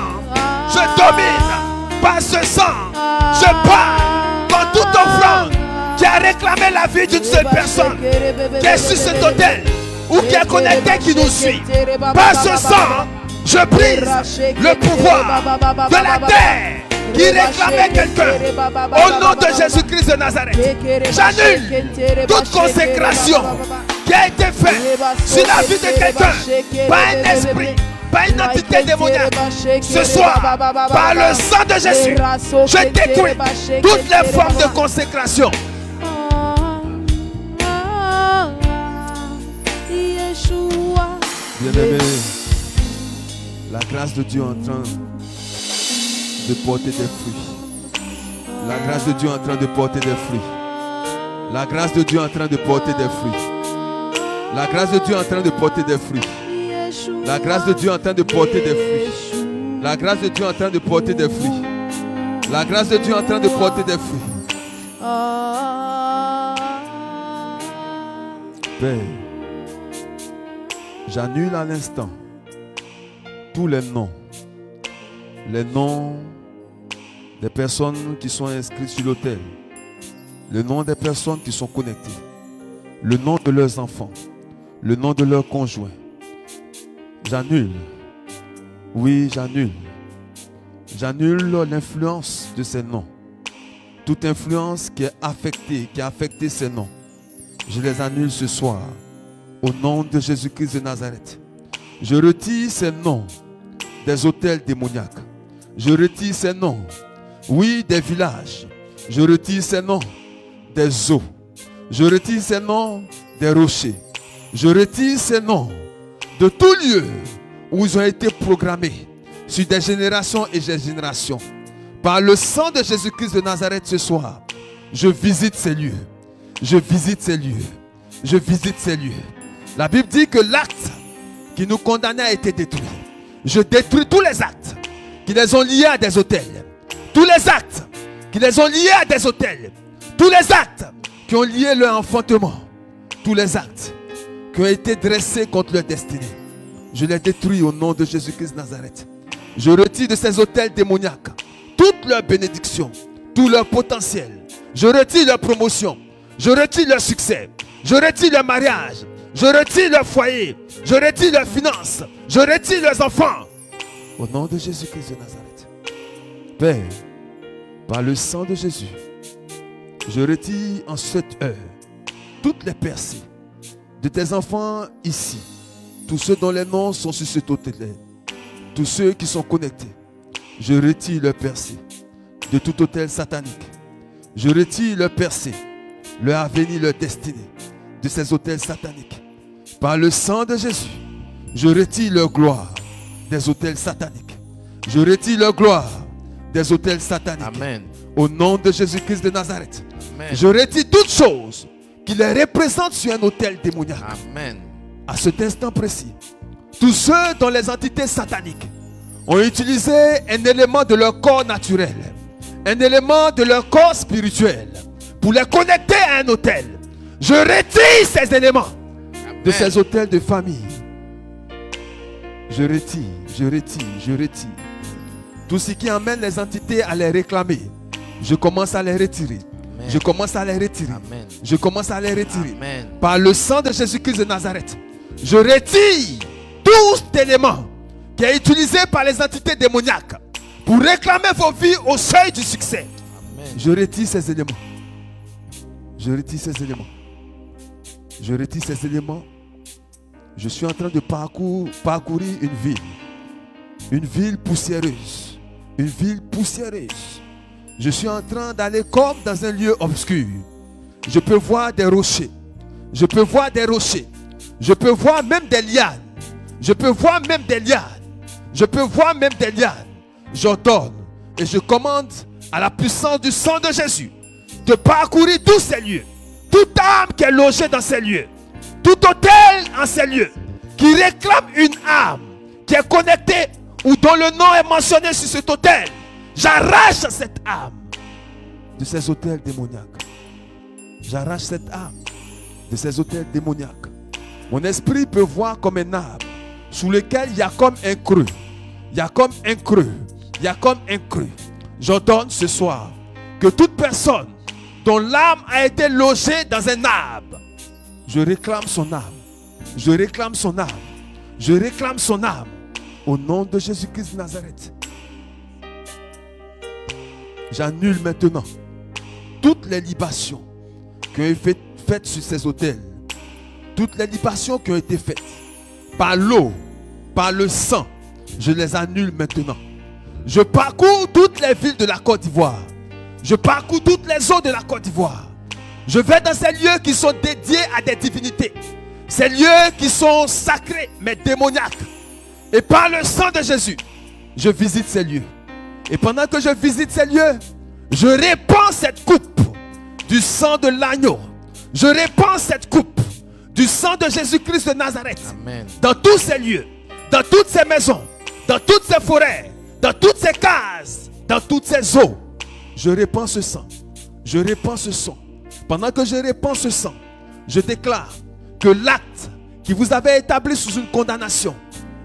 je domine. Par ce sang, je parle dans toute offrande qui a réclamé la vie d'une seule personne, qui est sur cet autel ou qui est connecté, qui nous suit. Par ce sang, je brise le pouvoir de la terre qui réclamait quelqu'un. Au nom de Jésus-Christ de Nazareth, j'annule toute consécration qui a été faite sur la vie de quelqu'un par un esprit, par une entité démoniaque. Ce soir, par le sang de Jésus, je détruis toutes les formes de consécration. Bien-aimé, la grâce de Dieu est en train de porter des fruits. La grâce de Dieu est en train de porter des fruits. La grâce de Dieu est en train de porter des fruits. La grâce de Dieu est en train de porter des fruits. La grâce de Dieu est en train de porter des fruits. La grâce de Dieu est en train de porter des fruits. La grâce de Dieu est en train de porter des fruits. Père, j'annule à l'instant tous les noms des personnes qui sont inscrites sur l'autel, le nom des personnes qui sont connectées, le nom de leurs enfants, le nom de leurs conjoints. J'annule, oui, j'annule l'influence de ces noms. Toute influence qui a affecté ces noms, je les annule ce soir au nom de Jésus-Christ de Nazareth. Je retire ces noms des autels démoniaques. Je retire ces noms, oui, des villages. Je retire ces noms des eaux. Je retire ces noms des rochers. Je retire ces noms de tout lieu où ils ont été programmés sur des générations et des générations. Par le sang de Jésus-Christ de Nazareth ce soir, je visite ces lieux. Je visite ces lieux. Je visite ces lieux. La Bible dit que l'acte qui nous condamnait a été détruit. Je détruis tous les actes qui les ont liés à des autels. Tous les actes qui les ont liés à des autels. Tous les actes qui ont lié leur enfantement. Tous les actes qui ont été dressés contre leur destinée. Je les détruis au nom de Jésus-Christ de Nazareth. Je retire de ces autels démoniaques toute leur bénédiction, tout leur potentiel. Je retire leur promotion. Je retire leur succès. Je retire leur mariage. Je retire leur foyer. Je retire leurs finances. Je retire leurs enfants. Au nom de Jésus-Christ de Nazareth. Père, par le sang de Jésus, je retire en cette heure toutes les percées de tes enfants ici. Tous ceux dont les noms sont sur cet autel. Tous ceux qui sont connectés. Je retire leurs percées de tout autel satanique. Je retire leurs percées, leur avenir, leur destinée de ces autels sataniques. Par le sang de Jésus, je retire leur gloire des autels sataniques. Je retire leur gloire des autels sataniques. Amen. Au nom de Jésus-Christ de Nazareth. Amen. Je retire toutes choses qui les représentent sur un autel démoniaque. Amen. À cet instant précis, tous ceux dont les entités sataniques ont utilisé un élément de leur corps naturel, un élément de leur corps spirituel, pour les connecter à un autel, je retire ces éléments. Amen. De ces autels de famille. Je retire. Tout ce qui amène les entités à les réclamer, je commence à les retirer. Amen. Je commence à les retirer. Amen. Je commence à les retirer. Amen. Par le sang de Jésus-Christ de Nazareth, je retire tout élément qui est utilisé par les entités démoniaques pour réclamer vos vies au seuil du succès. Amen. Je retire ces éléments. Je retire ces éléments. Je retire ces éléments. Je suis en train de parcourir une ville. Une ville poussiéreuse. Une ville poussiéreuse. Je suis en train d'aller comme dans un lieu obscur. Je peux voir des rochers. Je peux voir des rochers. Je peux voir même des lianes. Je peux voir même des lianes. Je peux voir même des lianes. J'ordonne et je commande à la puissance du sang de Jésus de parcourir tous ces lieux. Toute âme qui est logée dans ces lieux. Tout hôtel en ces lieux. Qui réclame une âme qui est connectée ou dont le nom est mentionné sur cet hôtel. J'arrache cette âme de ces hôtels démoniaques. J'arrache cette âme de ces hôtels démoniaques. Mon esprit peut voir comme un arbre sous lequel il y a comme un creux. Il y a comme un creux. Il y a comme un creux. J'ordonne ce soir que toute personne dont l'âme a été logée dans un arbre, je réclame son âme. Je réclame son âme. Je réclame son âme. Au nom de Jésus-Christ de Nazareth. J'annule maintenant toutes les libations qui ont été faites sur ces autels. Toutes les libations qui ont été faites par l'eau, par le sang, je les annule maintenant. Je parcours toutes les villes de la Côte d'Ivoire. Je parcours toutes les eaux de la Côte d'Ivoire. Je vais dans ces lieux qui sont dédiés à des divinités. Ces lieux qui sont sacrés mais démoniaques. Et par le sang de Jésus, je visite ces lieux. Et pendant que je visite ces lieux, je répands cette coupe du sang de l'agneau. Je répands cette coupe du sang de Jésus-Christ de Nazareth. Amen. Dans tous ces lieux, dans toutes ces maisons, dans toutes ces forêts, dans toutes ces cases, dans toutes ces eaux. Je répands ce sang. Je répands ce sang. Pendant que je répands ce sang, je déclare que l'acte qui vous avait établi sous une condamnation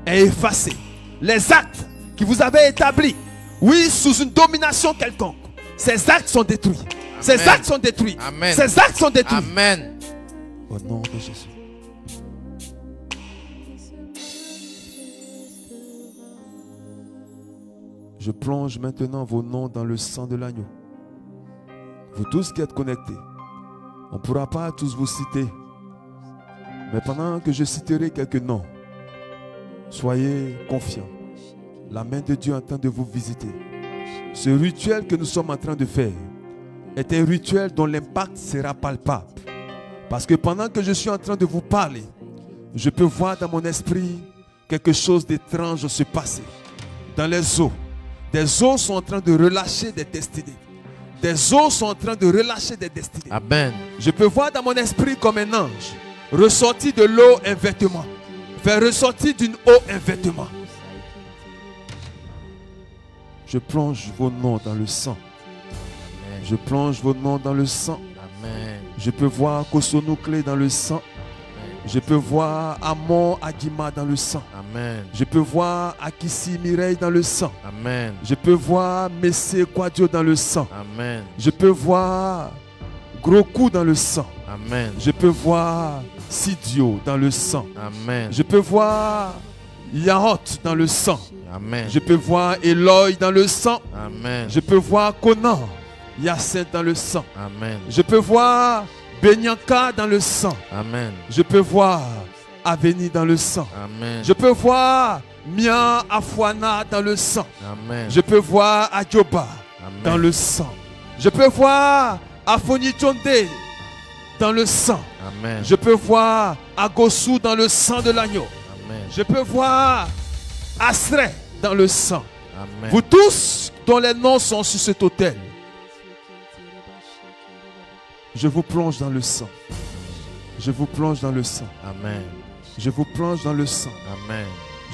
est effacé. Les actes qui vous avaient établi, oui, sous une domination quelconque, ces actes sont détruits. Amen. Ces actes sont détruits. Amen. Ces actes sont détruits. Amen. Au nom de Jésus. Je plonge maintenant vos noms dans le sang de l'agneau. Vous tous qui êtes connectés, on ne pourra pas tous vous citer. Mais pendant que je citerai quelques noms, soyez confiants. La main de Dieu est en train de vous visiter. Ce rituel que nous sommes en train de faire est un rituel dont l'impact sera palpable. Parce que pendant que je suis en train de vous parler, je peux voir dans mon esprit quelque chose d'étrange se passer. Dans les eaux, des eaux sont en train de relâcher des destinées. Des eaux sont en train de relâcher des destinées. Amen. Je peux voir dans mon esprit comme un ange ressortir de l'eau un vêtement, faire ressortir d'une eau un vêtement. Je plonge vos noms dans le sang. Amen. Je plonge vos noms dans le sang. Amen. Je peux voir Kosonouklé dans le sang. Amen. Je peux voir Amon Agima dans le sang. Amen. Je peux voir Akissi Mireille dans le sang. Amen. Je peux voir Messé Kwadio dans le sang. Amen. Je peux voir Grokou dans le sang. Amen. Je peux voir Sidio dans le sang. Amen. Je peux voir Yahot dans le sang. Amen. Je peux voir Eloy dans le sang. Amen. Je peux voir Conan, Yacine dans le sang. Amen. Je peux voir Benyanka dans le sang. Amen. Je peux voir Aveni dans le sang. Amen. Je peux voir Mia Afwana dans le sang. Amen. Je peux voir Adjoba Amen. dans le sang. Je peux voir Afoni Chonde dans le sang. Amen. Je peux voir Agosu dans le sang de l'agneau. Amen. Je peux voir Asre dans le sang. Amen. Vous tous dont les noms sont sur cet autel, je vous plonge dans le sang. Je vous plonge dans le sang. Amen. Je vous plonge dans le sang. Amen.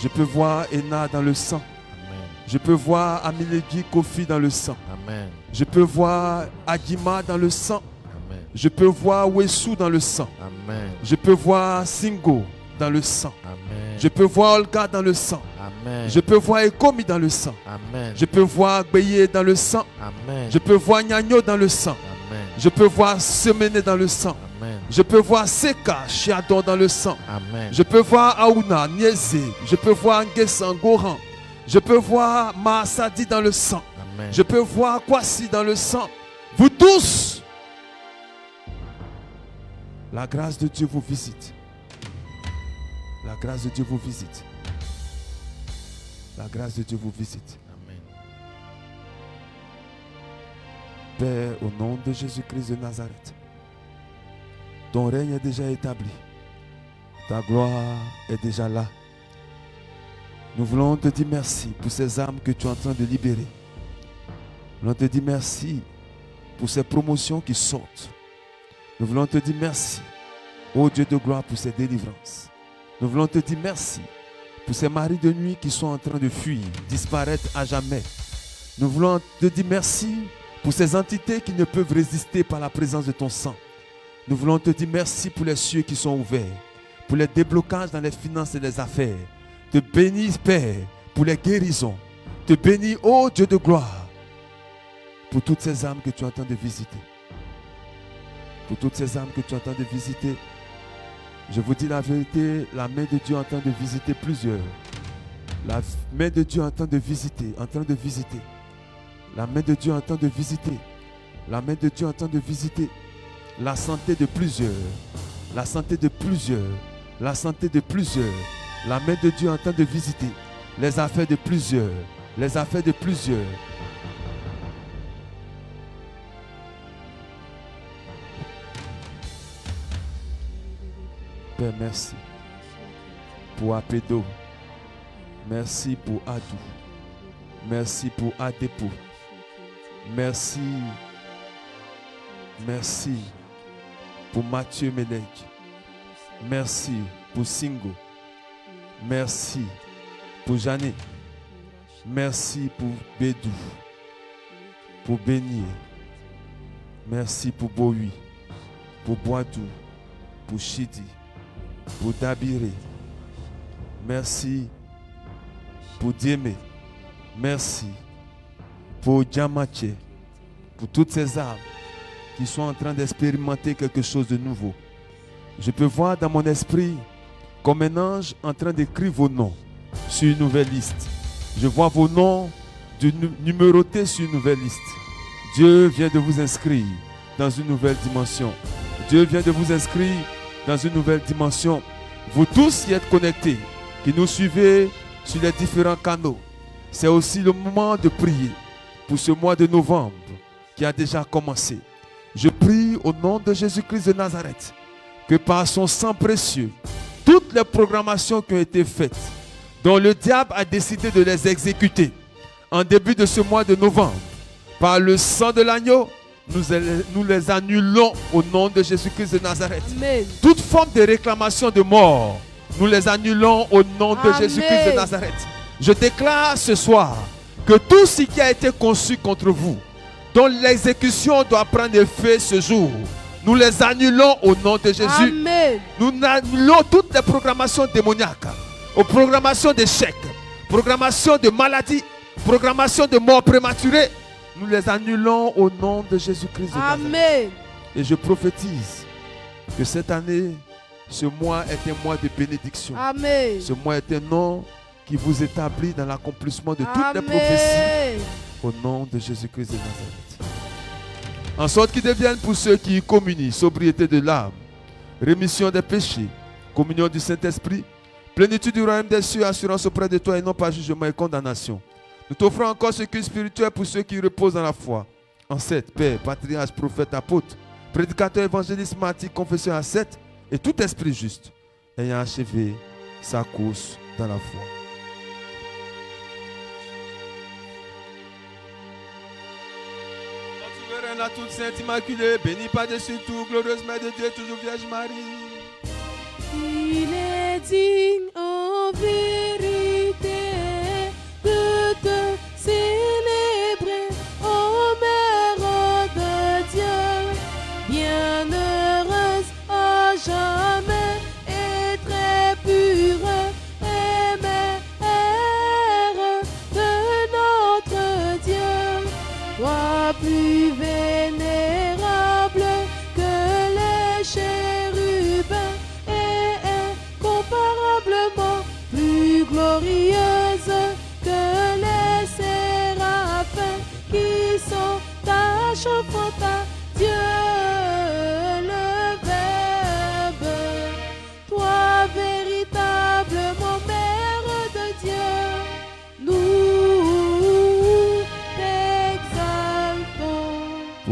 Je peux voir Ena dans le sang. Amen. Je peux voir Amilegi Kofi dans le sang. Amen. Je peux voir Agima dans le sang. Amen. Je peux voir Wesu dans le sang. Amen. Je peux voir Singo dans le sang. Amen. Je peux voir Olga dans le sang. Amen. Je peux voir Ekomi dans le sang. Amen. Je peux voir Gbeye dans le sang. Amen. Je peux voir Nyagno dans le sang. Amen. Je peux voir Semene dans le sang. Amen. Je peux voir Seka, Chiadon dans le sang. Amen. Je peux voir Aouna, Nieze. Je peux voir Nguessan, Goran. Je peux voir Maasadi dans le sang. Amen. Je peux voir Kwasi dans le sang. Vous tous, la grâce de Dieu vous visite. La grâce de Dieu vous visite. La grâce de Dieu vous visite. Amen. Père, au nom de Jésus-Christ de Nazareth, ton règne est déjà établi. Ta gloire est déjà là. Nous voulons te dire merci pour ces âmes que tu es en train de libérer. Nous voulons te dire merci pour ces promotions qui sortent. Nous voulons te dire merci, ô Dieu de gloire, pour ces délivrances. Nous voulons te dire merci pour ces maris de nuit qui sont en train de fuir, disparaître à jamais. Nous voulons te dire merci pour ces entités qui ne peuvent résister par la présence de ton sang. Nous voulons te dire merci pour les cieux qui sont ouverts, pour les déblocages dans les finances et les affaires. Te bénis, Père, pour les guérisons. Te bénis, ô Dieu de gloire, pour toutes ces âmes que tu entends de visiter. Pour toutes ces âmes que tu entends de visiter. Je vous dis la vérité, la main de Dieu est en train de visiter plusieurs. La main de Dieu est en train de visiter, en train de visiter. La main de Dieu est en train de visiter. La main de Dieu est en train de visiter. La santé de plusieurs. La santé de plusieurs. La santé de plusieurs. La main de Dieu est en train de visiter. Les affaires de plusieurs. Les affaires de plusieurs. Père, merci pour Apédo. Merci pour Adou. Merci pour Adepo. Merci. Merci pour Mathieu Melek. Merci pour Singo. Merci pour Janet. Merci pour Bédou. Pour Bénier. Merci pour Bohui. Pour Boadou. Pour Chidi. Pour Dabiré. Merci pour Diémé. Merci pour Djamaché. Pour toutes ces âmes qui sont en train d'expérimenter quelque chose de nouveau. Je peux voir dans mon esprit comme un ange en train d'écrire vos noms sur une nouvelle liste. Je vois vos noms numérotés sur une nouvelle liste. Dieu vient de vous inscrire dans une nouvelle dimension. Dieu vient de vous inscrire dans une nouvelle dimension. Vous tous qui êtes connectés, qui nous suivez sur les différents canaux, c'est aussi le moment de prier pour ce mois de novembre qui a déjà commencé. Je prie au nom de Jésus-Christ de Nazareth que par son sang précieux, toutes les programmations qui ont été faites, dont le diable a décidé de les exécuter en début de ce mois de novembre, par le sang de l'agneau, nous les annulons au nom de Jésus-Christ de Nazareth. Amen. Toute forme de réclamation de mort, nous les annulons au nom de Jésus-Christ de Nazareth. Je déclare ce soir que tout ce qui a été conçu contre vous, dont l'exécution doit prendre effet ce jour, nous les annulons au nom de Jésus. Amen. Nous annulons toutes les programmations démoniaques, aux programmations d'échecs, programmations de maladies, programmations de mort prématurée. Nous les annulons au nom de Jésus-Christ de Nazareth. Amen. Et je prophétise que cette année, ce mois est un mois de bénédiction. Amen. Ce mois est un nom qui vous établit dans l'accomplissement de toutes les prophéties au nom de Jésus-Christ de Nazareth. En sorte qu'ils deviennent pour ceux qui y communient sobriété de l'âme, rémission des péchés, communion du Saint-Esprit, plénitude du royaume des cieux, assurance auprès de toi et non pas jugement et condamnation. Nous t'offrons encore ce culte spirituel pour ceux qui reposent dans la foi. Ancêtres, pères, patriarches, prophètes, apôtres, prédicateurs, évangélistes, martyrs, confesseurs, ascètes et tout esprit juste ayant achevé sa course dans la foi. Souveraine à toute sainte immaculée, bénie par-dessus tout, glorieuse Mère de Dieu, toujours Vierge Marie. Il est digne en vérité de te célébrer, ô Mère de Dieu, bienheureuse à jamais et très pure, et mère de notre Dieu, toi plus vénérable que les chérubins et incomparablement plus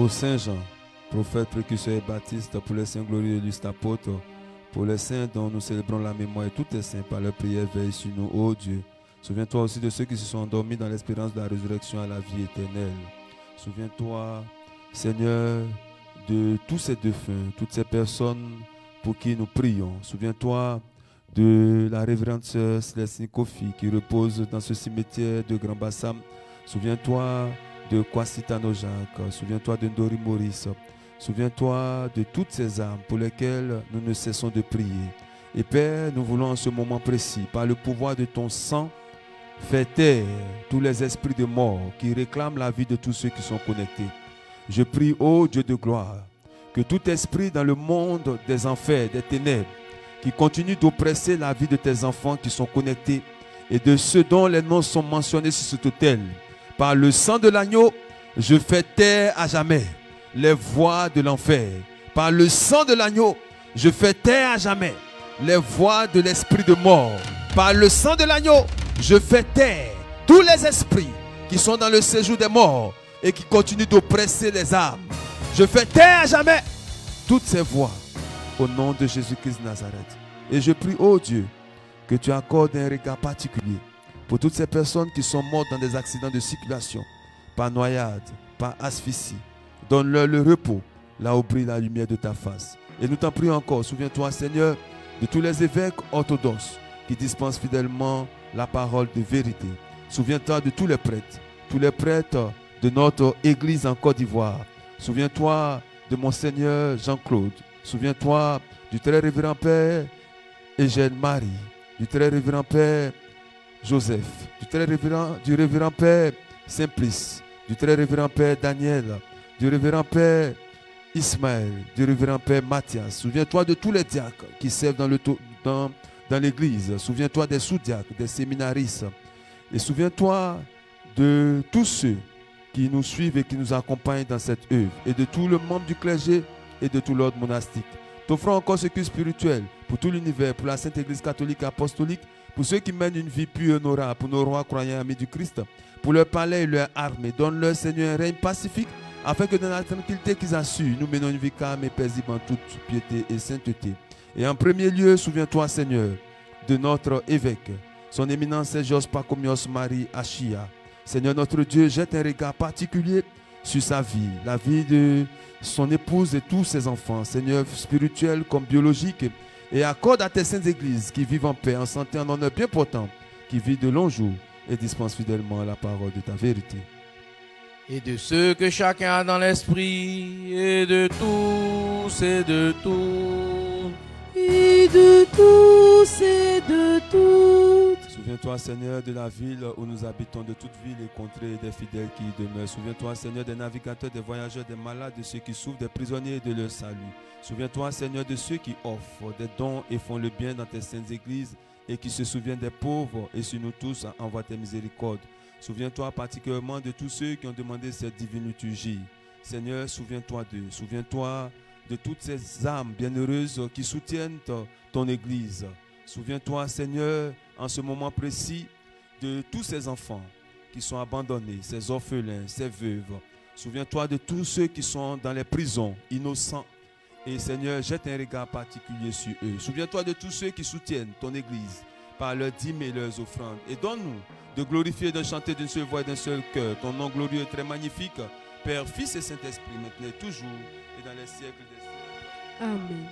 Pour Saint Jean, prophète, précurseur et baptiste, pour les saints glorieux illustres apôtres, pour les saints dont nous célébrons la mémoire et tous les saints, par leur prière, veille sur nous, ô Dieu. Souviens-toi aussi de ceux qui se sont endormis dans l'espérance de la résurrection à la vie éternelle. Souviens-toi, Seigneur, de tous ces défunts, toutes ces personnes pour qui nous prions. Souviens-toi de la révérende sœur Célestine Kofi qui repose dans ce cimetière de Grand Bassam. Souviens-toi de Kwasitano Jacques. Souviens-toi de Ndori Maurice. Souviens-toi de toutes ces âmes pour lesquelles nous ne cessons de prier. Et Père, nous voulons en ce moment précis, par le pouvoir de ton sang, faire taire tous les esprits de mort qui réclament la vie de tous ceux qui sont connectés. Je prie, ô Dieu de gloire, que tout esprit dans le monde des enfers, des ténèbres, qui continue d'oppresser la vie de tes enfants qui sont connectés et de ceux dont les noms sont mentionnés sur cet autel, par le sang de l'agneau, je fais taire à jamais les voix de l'enfer. Par le sang de l'agneau, je fais taire à jamais les voix de l'esprit de mort. Par le sang de l'agneau, je fais taire tous les esprits qui sont dans le séjour des morts et qui continuent d'oppresser les âmes. Je fais taire à jamais toutes ces voix au nom de Jésus-Christ de Nazareth. Et je prie, ô Dieu, que tu accordes un regard particulier pour toutes ces personnes qui sont mortes dans des accidents de circulation, par noyade, par asphyxie. Donne-leur le repos, là où brille la lumière de ta face. Et nous t'en prions encore, souviens-toi, Seigneur, de tous les évêques orthodoxes qui dispensent fidèlement la parole de vérité. Souviens-toi de tous les prêtres de notre église en Côte d'Ivoire. Souviens-toi de Monseigneur Jean-Claude. Souviens-toi du très révérend Père Eugène Marie, du très révérend Père Joseph, du révérend Père Simplice, du très révérend Père Daniel, du révérend Père Ismaël, du révérend Père Mathias. Souviens-toi de tous les diacres qui servent dans l'église. Souviens-toi des sous-diacres, des séminaristes. Et souviens-toi de tous ceux qui nous suivent et qui nous accompagnent dans cette œuvre. Et de tout le membre du clergé et de tout l'ordre monastique. T'offrons encore ce culte spirituel pour tout l'univers, pour la Sainte Église catholique et apostolique, pour ceux qui mènent une vie pure et honorable, pour nos rois croyants amis du Christ, pour leur palais et leur armée. Donne-leur, Seigneur, un règne pacifique, afin que dans la tranquillité qu'ils assurent, nous menons une vie calme et paisible en toute piété et sainteté. Et en premier lieu, souviens-toi, Seigneur, de notre évêque, son éminence Saint Georges Pacomios Marie Achia. Seigneur notre Dieu, jette un regard particulier sur sa vie, la vie de son épouse et tous ses enfants, Seigneur, spirituel comme biologique, et accorde à tes saintes églises qui vivent en paix, en santé, en honneur bien portant, qui vivent de longs jours et dispensent fidèlement la parole de ta vérité. Et de ceux que chacun a dans l'esprit, et de tous, et de tous. Et de tous, et de toutes. Souviens-toi, Seigneur, de la ville où nous habitons, de toute ville et contrée et des fidèles qui y demeurent. Souviens-toi, Seigneur, des navigateurs, des voyageurs, des malades, de ceux qui souffrent, des prisonniers et de leur salut. Souviens-toi, Seigneur, de ceux qui offrent des dons et font le bien dans tes saintes églises et qui se souviennent des pauvres. Et sur nous tous, envoie tes miséricordes. Souviens-toi particulièrement de tous ceux qui ont demandé cette divine liturgie. Seigneur, souviens-toi d'eux. Souviens-toi de toutes ces âmes bienheureuses qui soutiennent ton Église. Souviens-toi, Seigneur, en ce moment précis, de tous ces enfants qui sont abandonnés, ces orphelins, ces veuves. Souviens-toi de tous ceux qui sont dans les prisons, innocents. Et Seigneur, jette un regard particulier sur eux. Souviens-toi de tous ceux qui soutiennent ton Église par leurs dîmes et leurs offrandes. Et donne-nous de glorifier, de chanter d'une seule voix et d'un seul cœur ton nom glorieux et très magnifique, Père, Fils et Saint-Esprit, maintenant et toujours, et dans les siècles des siècles. Amen.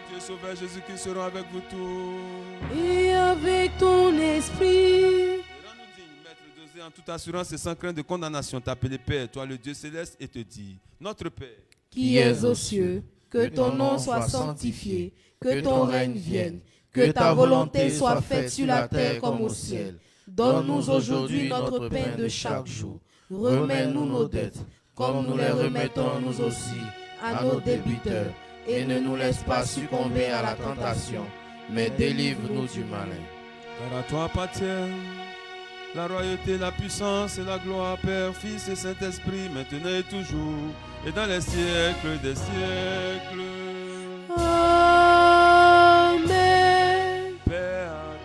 Dieu Sauveur Jésus-Christ sera avec vous tous. Et avec ton esprit. Rends-nous dignes, Maître, d'oser en toute assurance et sans crainte de condamnation t'appeler Père, toi le Dieu céleste, et te dire, notre Père, qui es aux cieux, que ton nom soit sanctifié, que ton règne vienne, que ta volonté soit faite sur la terre comme au ciel. Donne-nous aujourd'hui notre pain de chaque jour. Remets-nous nos dettes, comme nous les remettons nous aussi à nos débiteurs. Et ne nous laisse pas succomber à la tentation, mais délivre-nous du malin. car à toi appartient la royauté, la puissance et la gloire, Père, Fils et Saint-Esprit, maintenant et toujours, et dans les siècles des siècles. Amen. Père à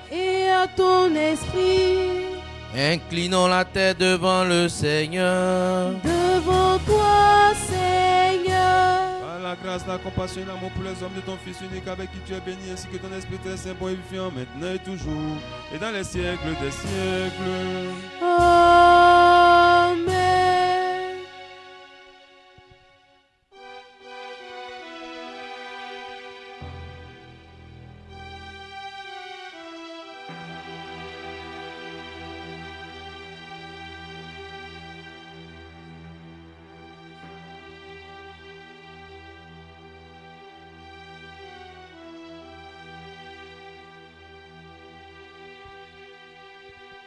tous Et à ton esprit. Inclinons la tête devant le Seigneur. Devant toi, Seigneur. Par la grâce, la compassion et l'amour pour les hommes de ton Fils unique avec qui tu es béni, ainsi que ton Esprit très saint, bon et vivant, maintenant et toujours, et dans les siècles des siècles. Amen.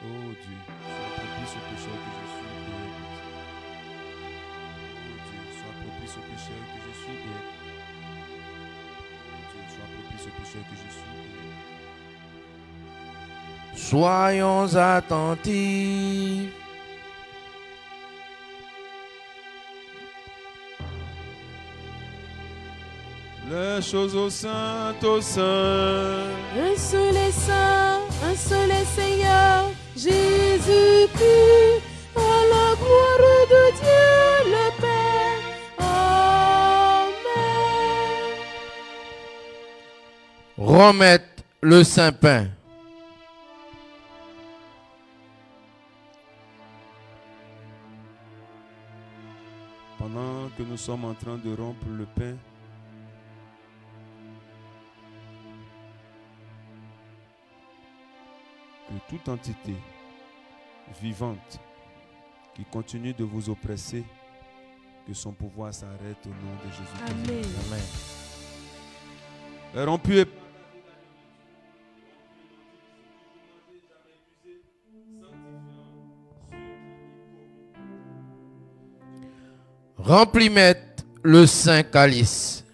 Oh Dieu, sois propice au pécheur que je suis. Oh Dieu, sois propice au pécheur que je suis. Oh Dieu, sois propice au pécheur que je suis. Soyons attentifs. Les choses au saint, au saint. Un seul est saint, un seul est Seigneur, Jésus-Christ, à la gloire de Dieu le Père. Amen. Remettre le Saint-Pain. Pendant que nous sommes en train de rompre le pain, que toute entité vivante qui continue de vous oppresser, que son pouvoir s'arrête au nom de Jésus-Christ. Amen. Amen. Rompu et Remplis-mettre le Saint Calice.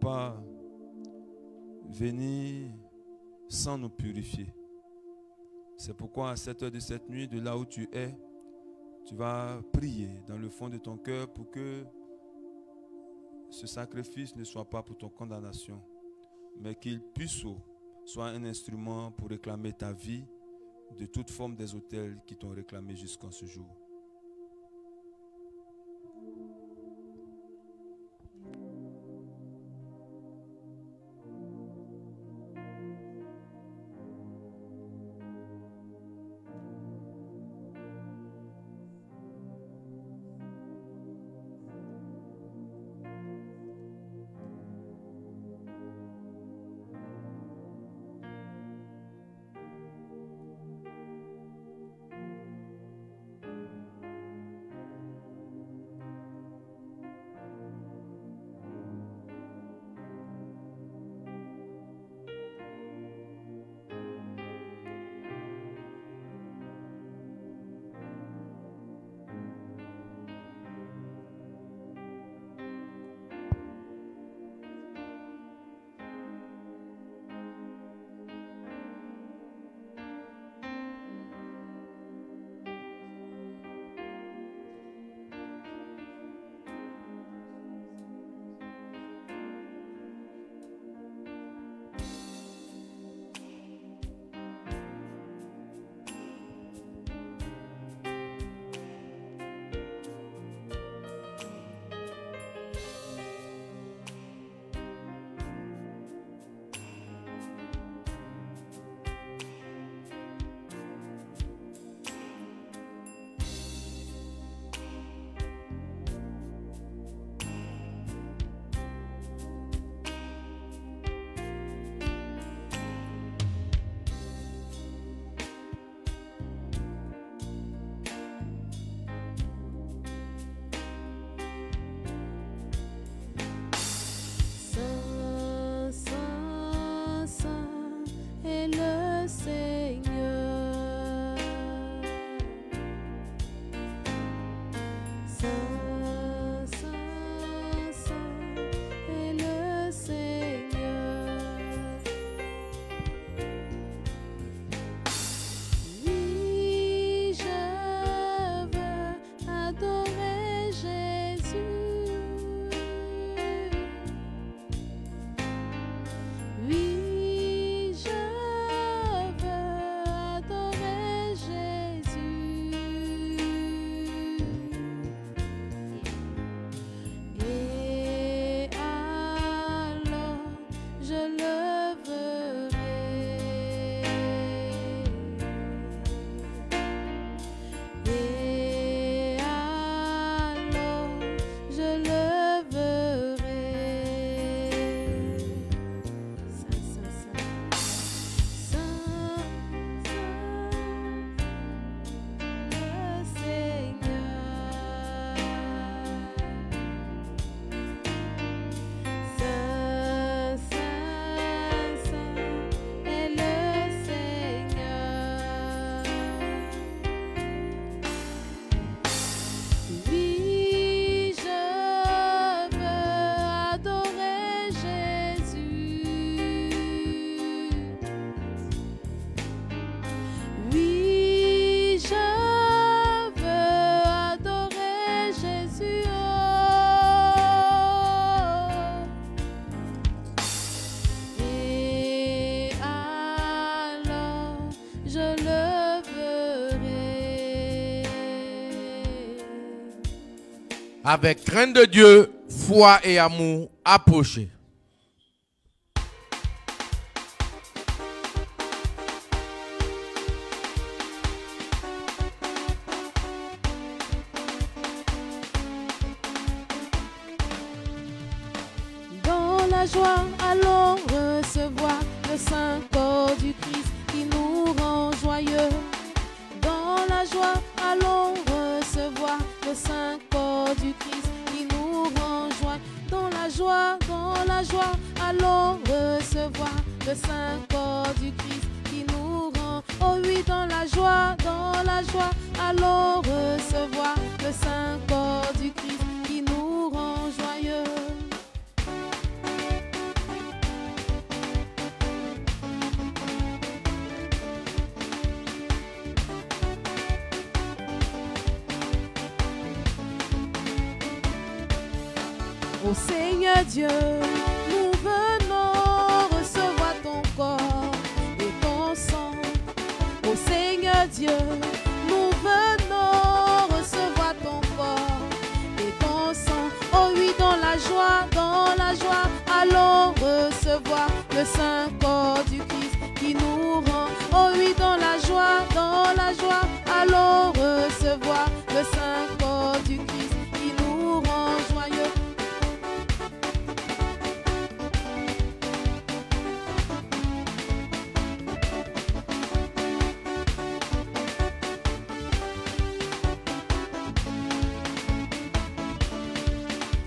pas venir sans nous purifier. C'est pourquoi à cette heure de cette nuit, de là où tu es, tu vas prier dans le fond de ton cœur pour que ce sacrifice ne soit pas pour ton condamnation, mais qu'il puisse soit un instrument pour réclamer ta vie de toute forme des autels qui t'ont réclamé jusqu'à ce jour. Avec crainte de Dieu, foi et amour, approchez. Dans la joie, allons recevoir le saint corps du Christ qui nous rend joyeux. Dans la joie, allons recevoir le saint corps du Christ qui nous rend joyeux. Dans la joie, allons recevoir le saint corps du Christ qui nous rend. Oh oui, dans la joie, allons recevoir le saint corps du Christ qui nous rend joyeux. Ô Seigneur Dieu, nous venons recevoir ton corps et ton sang. Ô Seigneur Dieu, nous venons recevoir ton corps et ton sang. Oh oui, dans la joie, allons recevoir le saint corps du Christ qui nous rend. Oh oui, dans la joie, allons recevoir le saint corps du Christ qui nous rend joyeux.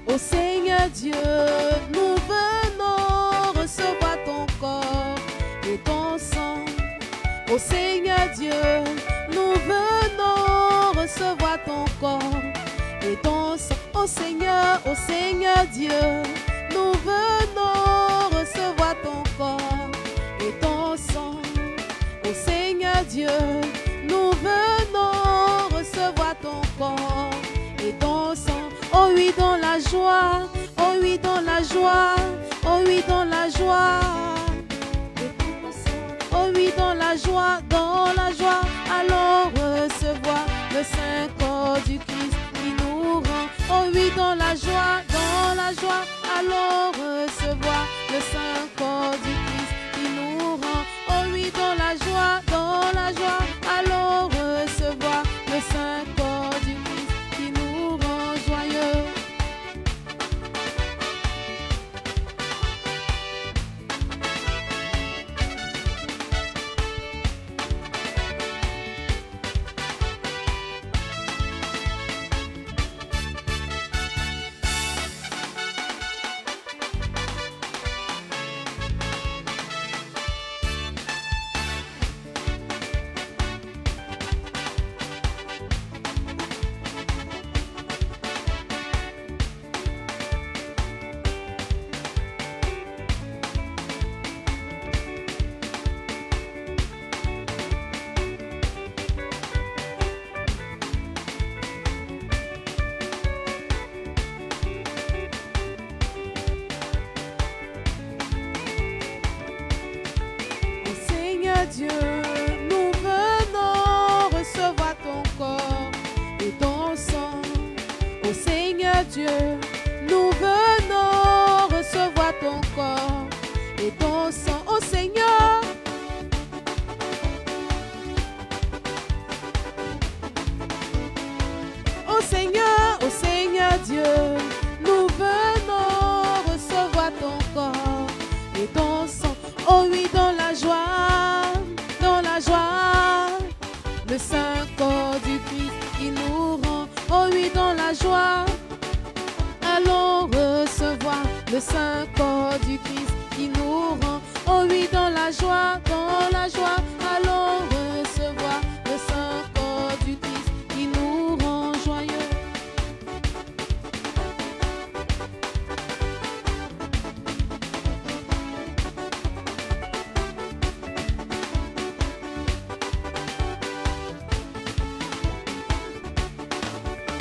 Ô Seigneur Dieu, nous venons recevoir ton corps et ton sang. Ô Seigneur Dieu, nous venons recevoir ton corps et ton sang. Ô Seigneur Dieu, nous venons recevoir ton corps et ton sang. Ô Seigneur Dieu, nous venons recevoir ton corps et ton sang. Oh oui, dans la joie, oh oui, dans la joie, oh oui, dans la joie. Oh oui, dans la joie, allons recevoir le saint corps du Christ qui nous rend. Oh oui, dans la joie, allons recevoir le saint corps du Christ qui nous rend. Oh oui, dans la joie, allons recevoir le saint corps du Christ qui nous rend joyeux. Dieu, nous venons recevoir ton corps et ton sang. Ô Seigneur Dieu, nous venons recevoir ton corps et ton sang. Ô Seigneur, ô Seigneur Dieu, nous venons recevoir ton corps et ton sang. Oh oui, dans la joie, le saint corps du Christ qui nous rend. Oh oui, dans la joie, allons recevoir le saint corps du Christ qui nous rend. Oh oui, dans la joie, allons recevoir le saint corps du Christ qui nous rend joyeux.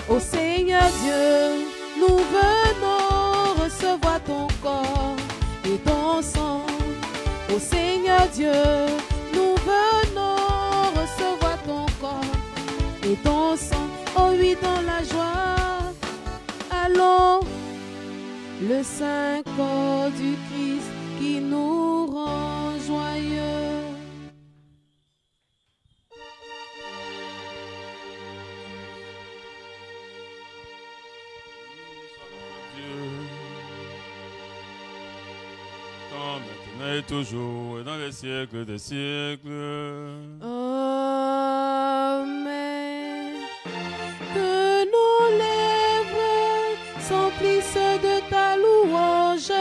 Ô Seigneur Dieu, nous venons recevoir ton corps et ton sang. Ô Seigneur Dieu, nous venons recevoir ton corps et ton sang. Oh oui, dans la joie, allons, le saint corps du Christ qui nous rend joyeux. Maintenant et toujours, et dans les siècles des siècles. Amen. Que nos lèvres s'emplissent de ta louange,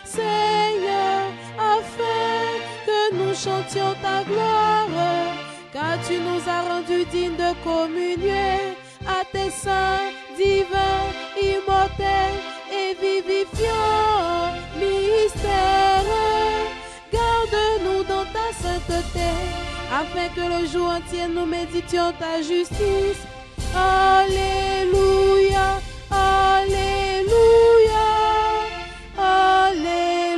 Seigneur, afin que nous chantions ta gloire, car tu nous as rendus dignes de communier à tes saints divins, immortels et vivifiants mystères. Garde-nous dans ta sainteté, afin que le jour entier nous méditions ta justice. Alléluia, alléluia, alléluia.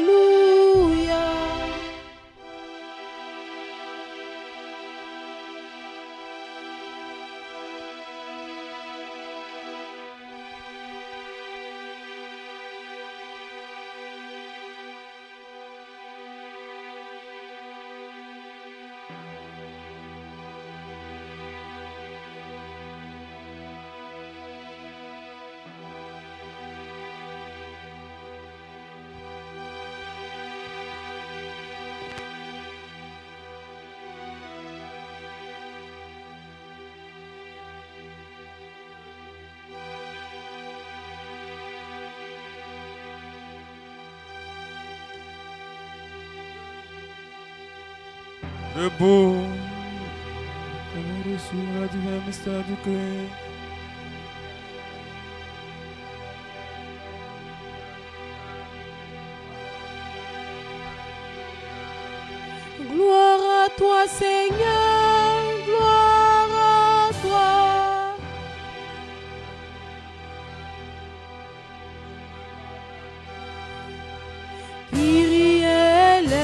Debout, comme reçu la divine mystère du Christ. Gloire à toi, Seigneur, gloire à toi. Kyrie eleison.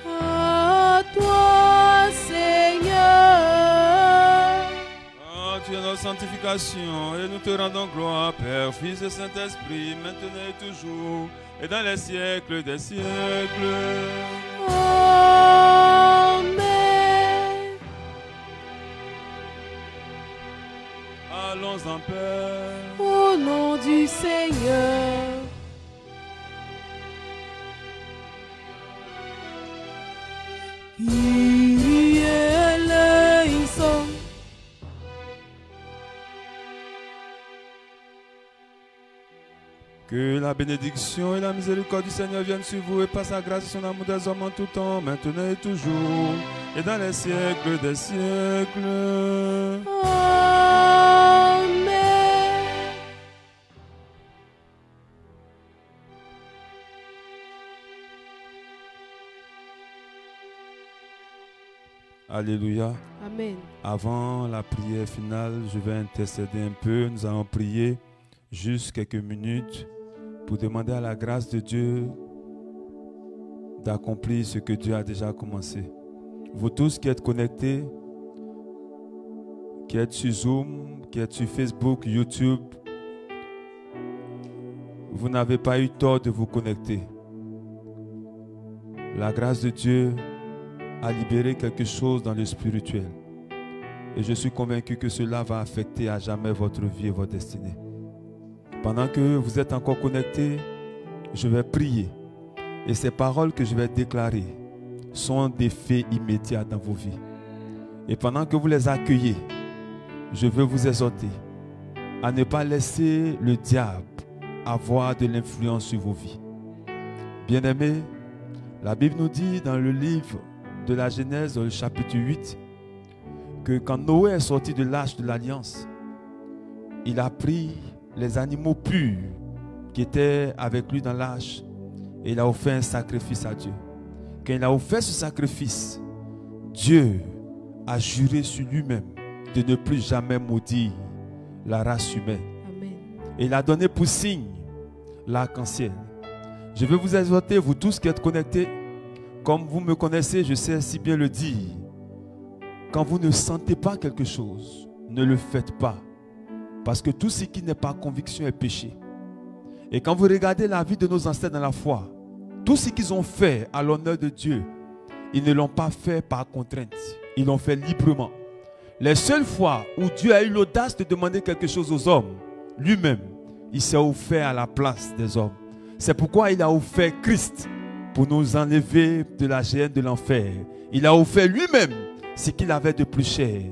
À toi, Seigneur. Oh, tu es notre sanctification et nous te rendons gloire, Père, Fils et Saint-Esprit, maintenant et toujours, et dans les siècles des siècles. Amen. Allons en paix. Au nom du Seigneur. Kyrie eleison. Que la bénédiction et la miséricorde du Seigneur viennent sur vous et par sa grâce et son amour des hommes en tout temps, maintenant et toujours, et dans les siècles des siècles. Amen. Alléluia. Amen. Avant la prière finale, je vais intercéder un peu. Nous allons prier juste quelques minutes pour demander à la grâce de Dieu d'accomplir ce que Dieu a déjà commencé. Vous tous qui êtes connectés, qui êtes sur Zoom, qui êtes sur Facebook, YouTube, vous n'avez pas eu tort de vous connecter. La grâce de Dieu a libéré quelque chose dans le spirituel. Et je suis convaincu que cela va affecter à jamais votre vie et votre destinée. Pendant que vous êtes encore connectés, je vais prier. Et ces paroles que je vais déclarer sont des faits immédiats dans vos vies. Et pendant que vous les accueillez, je veux vous exhorter à ne pas laisser le diable avoir de l'influence sur vos vies. Bien-aimés, la Bible nous dit dans le livre de la Genèse, dans le chapitre 8, que quand Noé est sorti de l'arche de l'Alliance, il a pris les animaux purs qui étaient avec lui dans l'arche et il a offert un sacrifice à Dieu. Quand il a offert ce sacrifice, Dieu a juré sur lui-même de ne plus jamais maudire la race humaine. Et il a donné pour signe l'arc-en-ciel. Je veux vous exhorter, vous tous qui êtes connectés, comme vous me connaissez, je sais si bien le dire. Quand vous ne sentez pas quelque chose, ne le faites pas. Parce que tout ce qui n'est pas conviction est péché. Et quand vous regardez la vie de nos ancêtres dans la foi, tout ce qu'ils ont fait à l'honneur de Dieu, ils ne l'ont pas fait par contrainte. Ils l'ont fait librement. Les seules fois où Dieu a eu l'audace de demander quelque chose aux hommes, lui-même, il s'est offert à la place des hommes. C'est pourquoi il a offert Christ pour nous enlever de la géhenne de l'enfer. Il a offert lui-même ce qu'il avait de plus cher.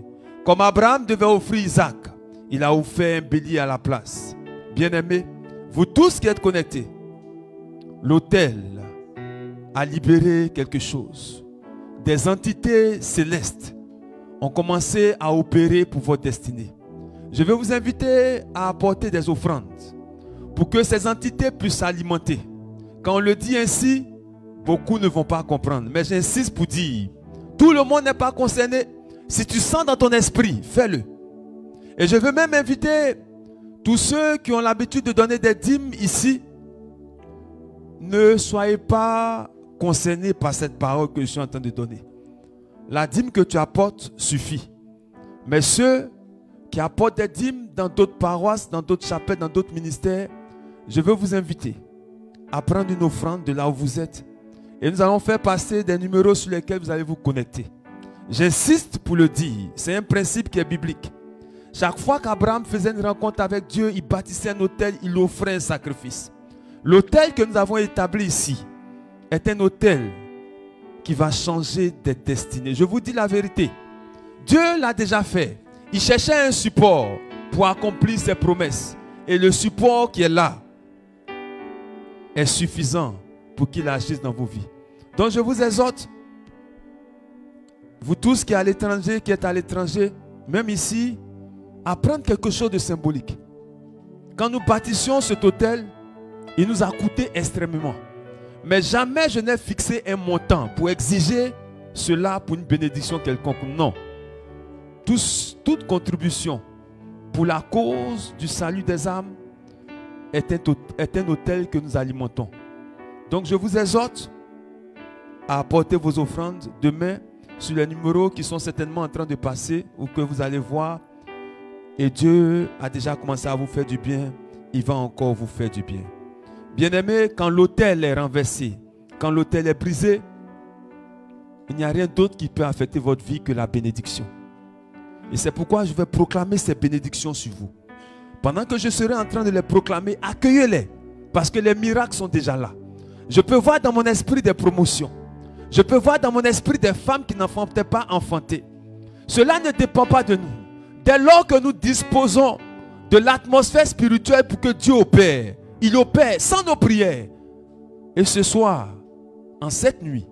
Comme Abraham devait offrir Isaac, il a offert un bélier à la place. Bien-aimés, vous tous qui êtes connectés, l'autel a libéré quelque chose. Des entités célestes ont commencé à opérer pour votre destinée. Je vais vous inviter à apporter des offrandes pour que ces entités puissent s'alimenter. Quand on le dit ainsi, beaucoup ne vont pas comprendre. Mais j'insiste pour dire, tout le monde n'est pas concerné. Si tu sens dans ton esprit, fais-le. Et je veux même inviter tous ceux qui ont l'habitude de donner des dîmes ici, ne soyez pas concernés par cette parole que je suis en train de donner. La dîme que tu apportes suffit. Mais ceux qui apportent des dîmes dans d'autres paroisses, dans d'autres chapelles, dans d'autres ministères, je veux vous inviter à prendre une offrande de là où vous êtes. Et nous allons faire passer des numéros sur lesquels vous allez vous connecter. J'insiste pour le dire, c'est un principe qui est biblique. Chaque fois qu'Abraham faisait une rencontre avec Dieu, il bâtissait un autel, il offrait un sacrifice. L'autel que nous avons établi ici est un autel qui va changer des destinées. Je vous dis la vérité. Dieu l'a déjà fait. Il cherchait un support pour accomplir ses promesses. Et le support qui est là est suffisant pour qu'il agisse dans vos vies. Donc je vous exhorte, vous tous qui êtes à l'étranger, même ici, à prendre quelque chose de symbolique. Quand nous bâtissions cet autel, il nous a coûté extrêmement. Mais jamais je n'ai fixé un montant pour exiger cela pour une bénédiction quelconque. Non. Toute contribution pour la cause du salut des âmes est un autel que nous alimentons. Donc je vous exhorte à apporter vos offrandes demain sur les numéros qui sont certainement en train de passer ou que vous allez voir. Et Dieu a déjà commencé à vous faire du bien. Il va encore vous faire du bien. Bien-aimés, quand l'autel est renversé, quand l'autel est brisé, il n'y a rien d'autre qui peut affecter votre vie que la bénédiction. Et c'est pourquoi je vais proclamer ces bénédictions sur vous. Pendant que je serai en train de les proclamer, accueillez-les. Parce que les miracles sont déjà là. Je peux voir dans mon esprit des promotions. Je peux voir dans mon esprit des femmes qui n'enfantaient pas enfanter. Cela ne dépend pas de nous. Dès lors que nous disposons de l'atmosphère spirituelle pour que Dieu opère, il opère sans nos prières. Et ce soir, en cette nuit,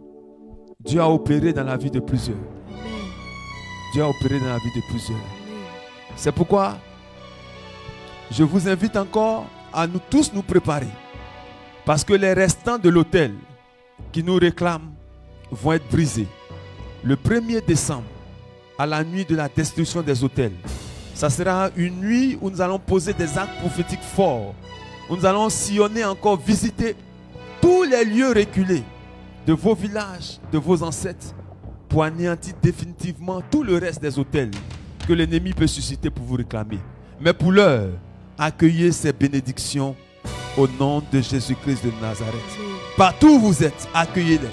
Dieu a opéré dans la vie de plusieurs. Dieu a opéré dans la vie de plusieurs. C'est pourquoi je vous invite encore à nous tous nous préparer. Parce que les restants de l'autel qui nous réclament vont être brisés. Le 1er décembre, à la nuit de la destruction des autels, ça sera une nuit où nous allons poser des actes prophétiques forts. Où nous allons sillonner encore, visiter tous les lieux reculés de vos villages, de vos ancêtres, pour anéantir définitivement tout le reste des autels que l'ennemi peut susciter pour vous réclamer. Mais pour l'heure, accueillez ces bénédictions au nom de Jésus-Christ de Nazareth. Partout où vous êtes, accueillez-les.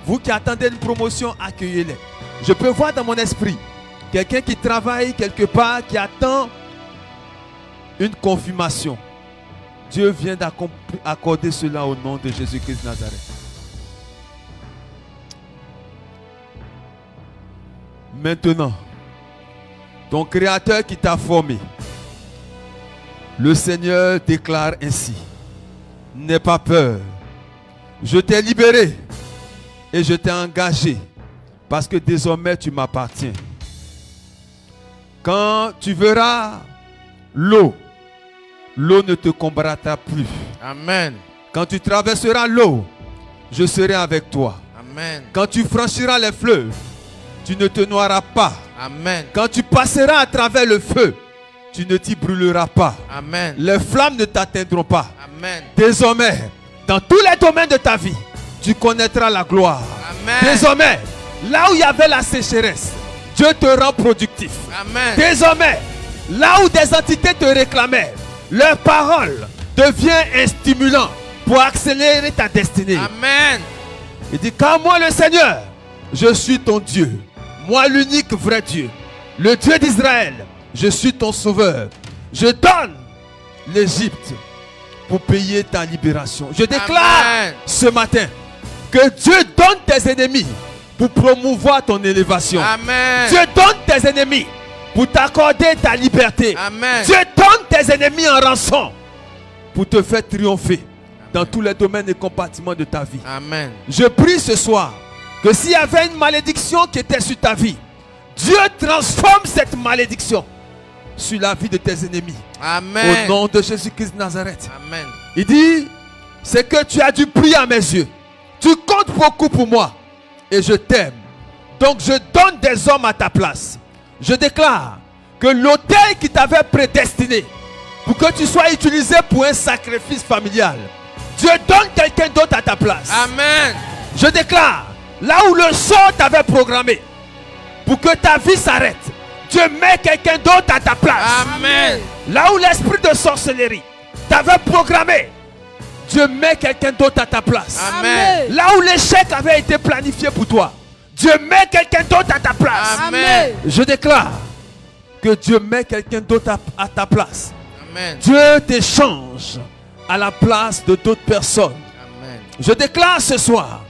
Vous qui attendez une promotion, accueillez-les. Je peux voir dans mon esprit quelqu'un qui travaille quelque part, qui attend une confirmation. Dieu vient d'accorder cela au nom de Jésus-Christ de Nazareth. Maintenant, ton Créateur qui t'a formé, le Seigneur déclare ainsi: n'aie pas peur, je t'ai libéré et je t'ai engagé parce que désormais tu m'appartiens. Quand tu verras l'eau, l'eau ne te combattra plus. Amen. Quand tu traverseras l'eau, je serai avec toi. Amen. Quand tu franchiras les fleuves, tu ne te noieras pas. Amen. Quand tu passeras à travers le feu, tu ne t'y brûleras pas. Amen. Les flammes ne t'atteindront pas. Amen. Désormais, dans tous les domaines de ta vie, tu connaîtras la gloire. Amen. Désormais, là où il y avait la sécheresse, Dieu te rend productif. Amen. Désormais, là où des entités te réclamaient, leur parole devient un stimulant pour accélérer ta destinée. Amen. Il dit, car moi le Seigneur, je suis ton Dieu. Moi l'unique vrai Dieu. Le Dieu d'Israël, je suis ton sauveur. Je donne l'Égypte pour payer ta libération. Je déclare Amen. ce matin que Dieu donne tes ennemis pour promouvoir ton élévation. Amen. Dieu donne tes ennemis pour t'accorder ta liberté. Amen. Dieu donne tes ennemis en rançon pour te faire triompher dans tous les domaines et compartiments de ta vie. Amen. Je prie ce soir que s'il y avait une malédiction qui était sur ta vie, Dieu transforme cette malédiction sur la vie de tes ennemis. Amen. Au nom de Jésus-Christ de Nazareth. Amen. Il dit, c'est que tu as du prix à mes yeux. Tu comptes beaucoup pour moi et je t'aime. Donc je donne des hommes à ta place. Je déclare que l'autel qui t'avait prédestiné pour que tu sois utilisé pour un sacrifice familial, Dieu donne quelqu'un d'autre à ta place. Amen. Je déclare, là où le sort t'avait programmé pour que ta vie s'arrête, Dieu met quelqu'un d'autre à ta place. Amen. Là où l'esprit de sorcellerie t'avait programmé, Dieu met quelqu'un d'autre à ta place. Amen. Là où l'échec avait été planifié pour toi, Dieu met quelqu'un d'autre à ta place. Amen. Je déclare que Dieu met quelqu'un d'autre à ta place. Amen. Dieu t'échange à la place de d'autres personnes. Amen. Je déclare ce soir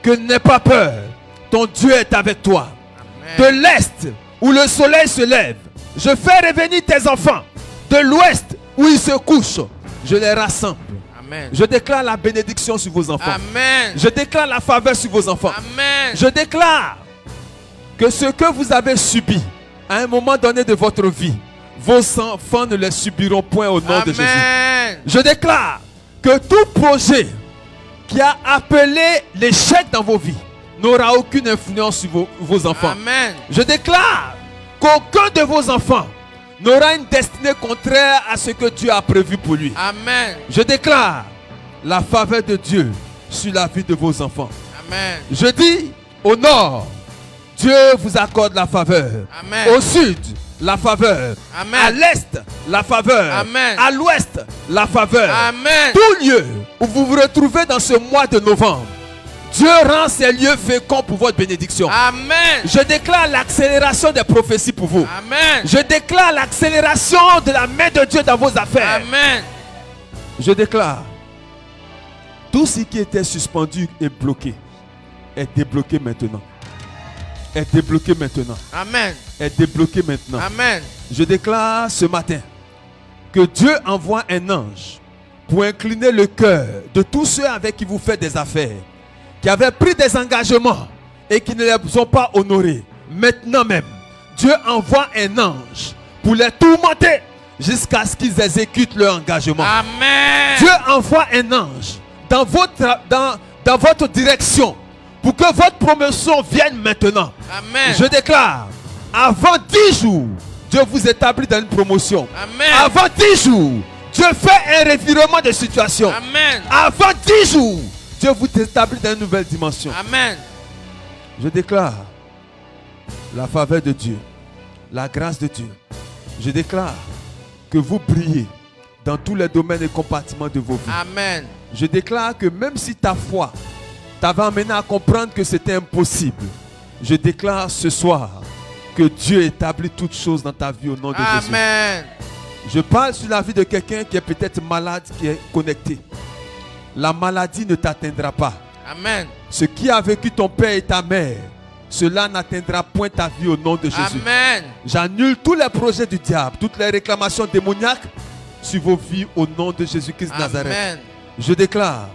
que n'aie pas peur, ton Dieu est avec toi. Amen. De l'est où le soleil se lève, je fais revenir tes enfants. De l'ouest où ils se couchent, je les rassemble. Amen. Je déclare la bénédiction sur vos enfants. Amen. Je déclare la faveur sur vos enfants. Amen. Je déclare que ce que vous avez subi à un moment donné de votre vie, vos enfants ne les subiront point au nom de Jésus. Amen. Je déclare que tout projet qui a appelé l'échec dans vos vies n'aura aucune influence sur vos enfants. Amen. Je déclare qu'aucun de vos enfants n'aura une destinée contraire à ce que Dieu a prévu pour lui. Amen. Je déclare la faveur de Dieu sur la vie de vos enfants. Amen. Je dis au nord, Dieu vous accorde la faveur. Amen. Au sud, la faveur. Amen. À l'est, la faveur. Amen. À l'ouest, la faveur. Amen. Tout lieu où vous vous retrouvez dans ce mois de novembre, Dieu rend ces lieux féconds pour votre bénédiction. Amen. Je déclare l'accélération des prophéties pour vous. Amen. Je déclare l'accélération de la main de Dieu dans vos affaires. Amen. Je déclare tout ce qui était suspendu et bloqué est débloqué maintenant. Est débloqué maintenant. Amen. Est débloqué maintenant. Amen. Je déclare ce matin que Dieu envoie un ange pour incliner le cœur de tous ceux avec qui vous faites des affaires, qui avaient pris des engagements et qui ne les ont pas honorés. Maintenant même, Dieu envoie un ange pour les tourmenter jusqu'à ce qu'ils exécutent leur engagement. Amen. Dieu envoie un ange dans votre direction pour que votre promotion vienne maintenant. Amen. Je déclare, avant 10 jours, Dieu vous établit dans une promotion. Amen. Avant 10 jours, Dieu fait un revirement de situation. Amen. Avant 10 jours, Dieu vous établit dans une nouvelle dimension. Amen. Je déclare la faveur de Dieu, la grâce de Dieu. Je déclare que vous brillez dans tous les domaines et compartiments de vos vies. Amen. Je déclare que même si ta foi t'avait amené à comprendre que c'était impossible, je déclare ce soir que Dieu établit toutes choses dans ta vie au nom de Jésus. Amen. Je parle sur la vie de quelqu'un qui est peut-être malade, qui est connecté. La maladie ne t'atteindra pas. Amen. Ce qui a vécu ton père et ta mère, cela n'atteindra point ta vie au nom de Jésus. Amen. J'annule tous les projets du diable, toutes les réclamations démoniaques sur vos vies au nom de Jésus-Christ de Nazareth. Amen. Je déclare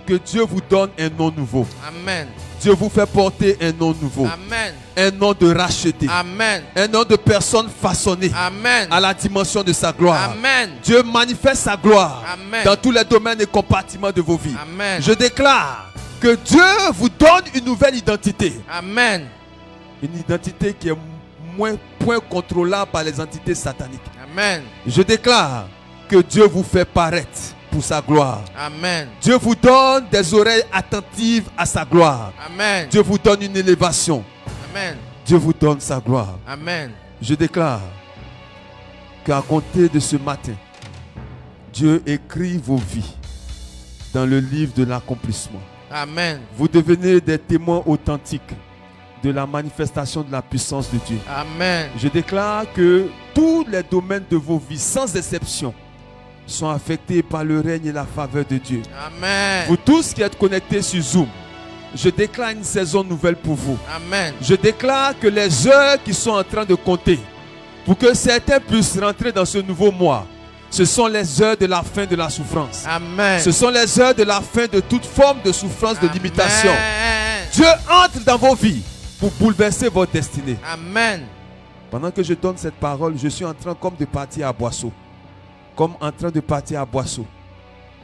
que Dieu vous donne un nom nouveau. Amen. Dieu vous fait porter un nom nouveau. Amen. Un nom de racheté. Amen. Un nom de personne façonnée Amen. à la dimension de sa gloire. Amen. Dieu manifeste sa gloire Amen. dans tous les domaines et compartiments de vos vies. Amen. Je déclare que Dieu vous donne une nouvelle identité. Amen. Une identité qui est point contrôlable par les entités sataniques. Amen. Je déclare que Dieu vous fait paraître pour sa gloire. Amen. Dieu vous donne des oreilles attentives à sa gloire. Amen. Dieu vous donne une élévation. Amen. Dieu vous donne sa gloire. Amen. Je déclare qu'à compter de ce matin, Dieu écrit vos vies dans le livre de l'accomplissement. Amen. Vous devenez des témoins authentiques de la manifestation de la puissance de Dieu. Amen. Je déclare que tous les domaines de vos vies, sans exception, sont affectés par le règne et la faveur de Dieu. Amen. Vous tous qui êtes connectés sur Zoom, je déclare une saison nouvelle pour vous. Amen. Je déclare que les heures qui sont en train de compter, pour que certains puissent rentrer dans ce nouveau mois, ce sont les heures de la fin de la souffrance. Amen. Ce sont les heures de la fin de toute forme de souffrance, de limitation. Amen. Dieu entre dans vos vies pour bouleverser votre destinée. Amen. Pendant que je donne cette parole, je suis en train comme de partir à Boisseau. Comme en train de partir à Boisseau.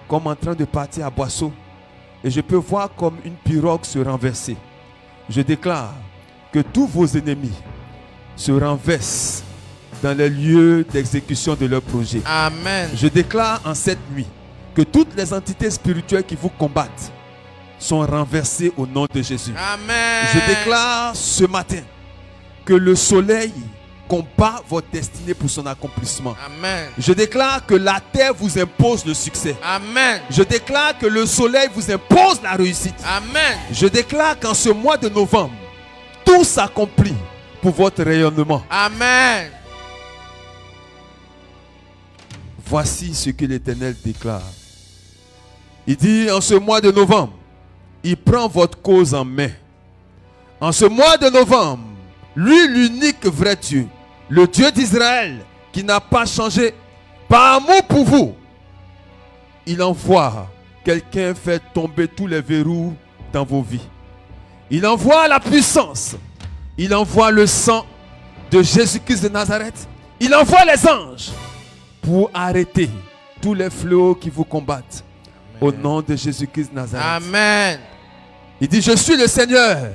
Comme en train de partir à Boisseau. Et je peux voir comme une pirogue se renverser. Je déclare que tous vos ennemis se renversent dans les lieux d'exécution de leurs projets. Amen. Je déclare en cette nuit que toutes les entités spirituelles qui vous combattent sont renversées au nom de Jésus. Amen. Je déclare ce matin que le soleil combat votre destinée pour son accomplissement. Amen. Je déclare que la terre vous impose le succès. Amen. Je déclare que le soleil vous impose la réussite. Amen. Je déclare qu'en ce mois de novembre, tout s'accomplit pour votre rayonnement. Amen. Voici ce que l'Éternel déclare. Il dit en ce mois de novembre, il prend votre cause en main. En ce mois de novembre, lui l'unique vrai Dieu, le Dieu d'Israël qui n'a pas changé, par amour pour vous, il envoie quelqu'un faire tomber tous les verrous dans vos vies. Il envoie la puissance, il envoie le sang de Jésus-Christ de Nazareth, il envoie les anges pour arrêter tous les fléaux qui vous combattent. Au nom de Jésus-Christ de Nazareth. Amen. Il dit, je suis le Seigneur,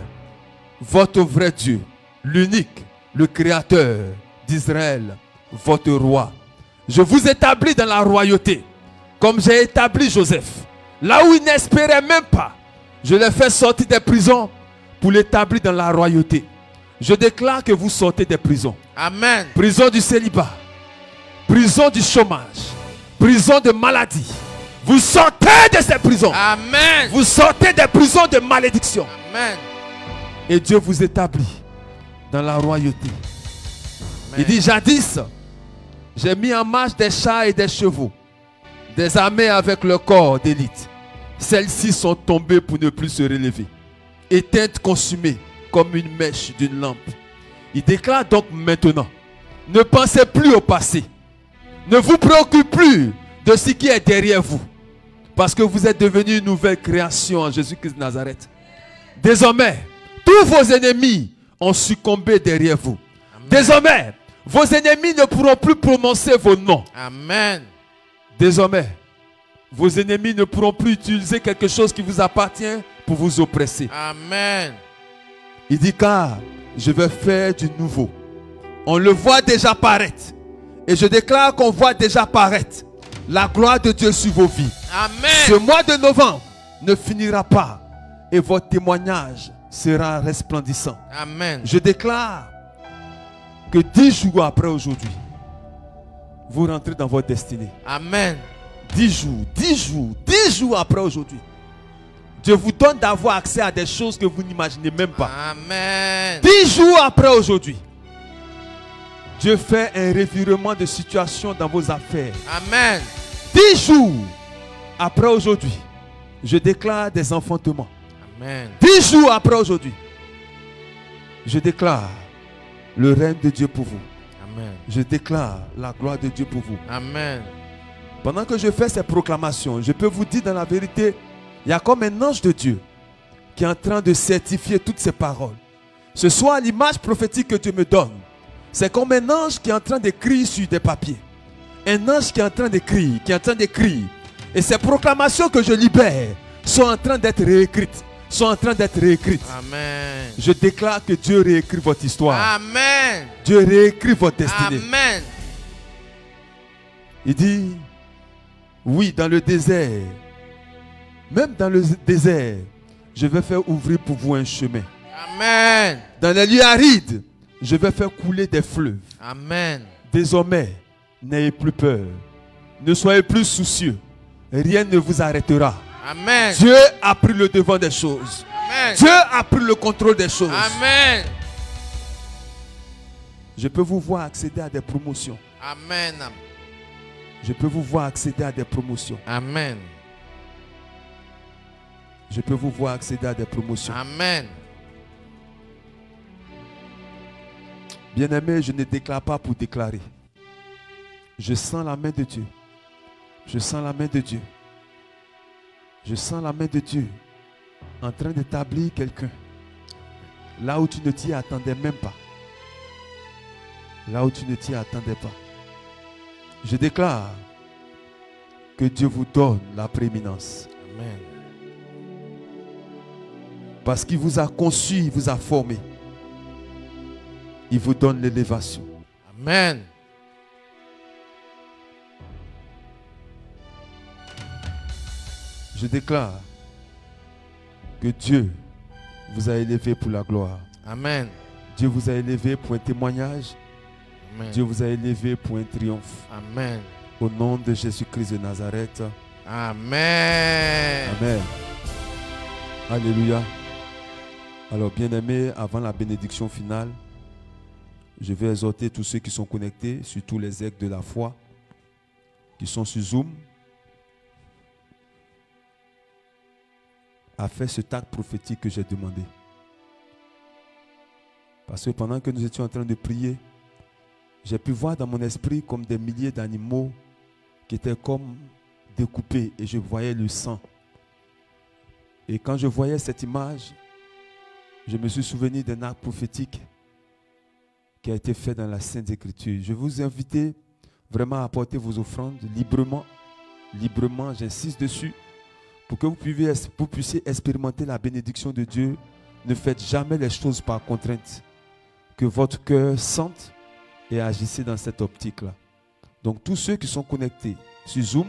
votre vrai Dieu, l'unique, le Créateur d'Israël, votre roi. Je vous établis dans la royauté, comme j'ai établi Joseph. Là où il n'espérait même pas, je l'ai fait sortir des prisons pour l'établir dans la royauté. Je déclare que vous sortez des prisons. Amen. Prison du célibat, prison du chômage, prison de maladie. Vous sortez de ces prisons. Amen. Vous sortez des prisons de malédiction. Amen. Et Dieu vous établit dans la royauté. Amen. Il dit, jadis, j'ai mis en marche des chars et des chevaux, des armées avec le corps d'élite. Celles-ci sont tombées pour ne plus se relever, éteintes, consumées comme une mèche d'une lampe. Il déclare donc maintenant, ne pensez plus au passé. Ne vous préoccupez plus de ce qui est derrière vous. Parce que vous êtes devenu une nouvelle création en Jésus-Christ de Nazareth. Désormais, tous vos ennemis ont succombé derrière vous. Amen. Désormais, vos ennemis ne pourront plus prononcer vos noms. Amen. Désormais, vos ennemis ne pourront plus utiliser quelque chose qui vous appartient pour vous oppresser. Amen. Il dit, car je vais faire du nouveau. On le voit déjà paraître. Et je déclare qu'on voit déjà paraître la gloire de Dieu sur vos vies. Amen. Ce mois de novembre ne finira pas et votre témoignage sera resplendissant. Amen. Je déclare que 10 jours après aujourd'hui, vous rentrez dans votre destinée. Amen. 10 jours après aujourd'hui. Dieu vous donne d'avoir accès à des choses que vous n'imaginez même pas. Amen. 10 jours après aujourd'hui, Dieu fait un revirement de situation dans vos affaires. Amen. 10 jours après aujourd'hui, je déclare des enfantements. Amen. 10 jours après aujourd'hui, je déclare le règne de Dieu pour vous. Amen. Je déclare la gloire de Dieu pour vous. Amen. Pendant que je fais ces proclamations, je peux vous dire dans la vérité, il y a comme un ange de Dieu qui est en train de certifier toutes ces paroles. Ce soir, l'image prophétique que Dieu me donne, c'est comme un ange qui est en train d'écrire sur des papiers. Un ange qui est en train d'écrire, Et ces proclamations que je libère sont en train d'être réécrites. Amen. Je déclare que Dieu réécrit votre histoire. Amen. Dieu réécrit votre destinée. Amen. Il dit, oui, dans le désert, même dans le désert, je vais faire ouvrir pour vous un chemin. Amen. Dans les lieux arides, je vais faire couler des fleuves. Amen. Désormais, n'ayez plus peur. Ne soyez plus soucieux. Rien ne vous arrêtera. Amen. Dieu a pris le devant des choses. Amen. Dieu a pris le contrôle des choses. Amen. Je peux vous voir accéder à des promotions. Amen. Je peux vous voir accéder à des promotions. Amen. Je peux vous voir accéder à des promotions. Amen. Bien-aimé, je ne déclare pas pour déclarer. Je sens la main de Dieu. Je sens la main de Dieu. Je sens la main de Dieu en train d'établir quelqu'un. Là où tu ne t'y attendais même pas. Là où tu ne t'y attendais pas. Je déclare que Dieu vous donne la prééminence. Amen. Parce qu'il vous a conçu, il vous a formé. Il vous donne l'élévation. Amen. Je déclare que Dieu vous a élevé pour la gloire. Amen. Dieu vous a élevé pour un témoignage. Amen. Dieu vous a élevé pour un triomphe. Amen. Au nom de Jésus-Christ de Nazareth. Amen. Amen. Alléluia. Alors, bien-aimés, avant la bénédiction finale, je vais exhorter tous ceux qui sont connectés, surtout les aigles de la foi, qui sont sur Zoom, à faire cet acte prophétique que j'ai demandé. Parce que pendant que nous étions en train de prier, j'ai pu voir dans mon esprit comme des milliers d'animaux qui étaient comme découpés et je voyais le sang. Et quand je voyais cette image, je me suis souvenu d'un acte prophétique qui a été fait dans la Sainte Écriture. Je vous invite vraiment à apporter vos offrandes librement. Librement, j'insiste dessus. Pour que vous puissiez expérimenter la bénédiction de Dieu. Ne faites jamais les choses par contrainte. Que votre cœur sente et agissez dans cette optique-là. Donc tous ceux qui sont connectés sur Zoom,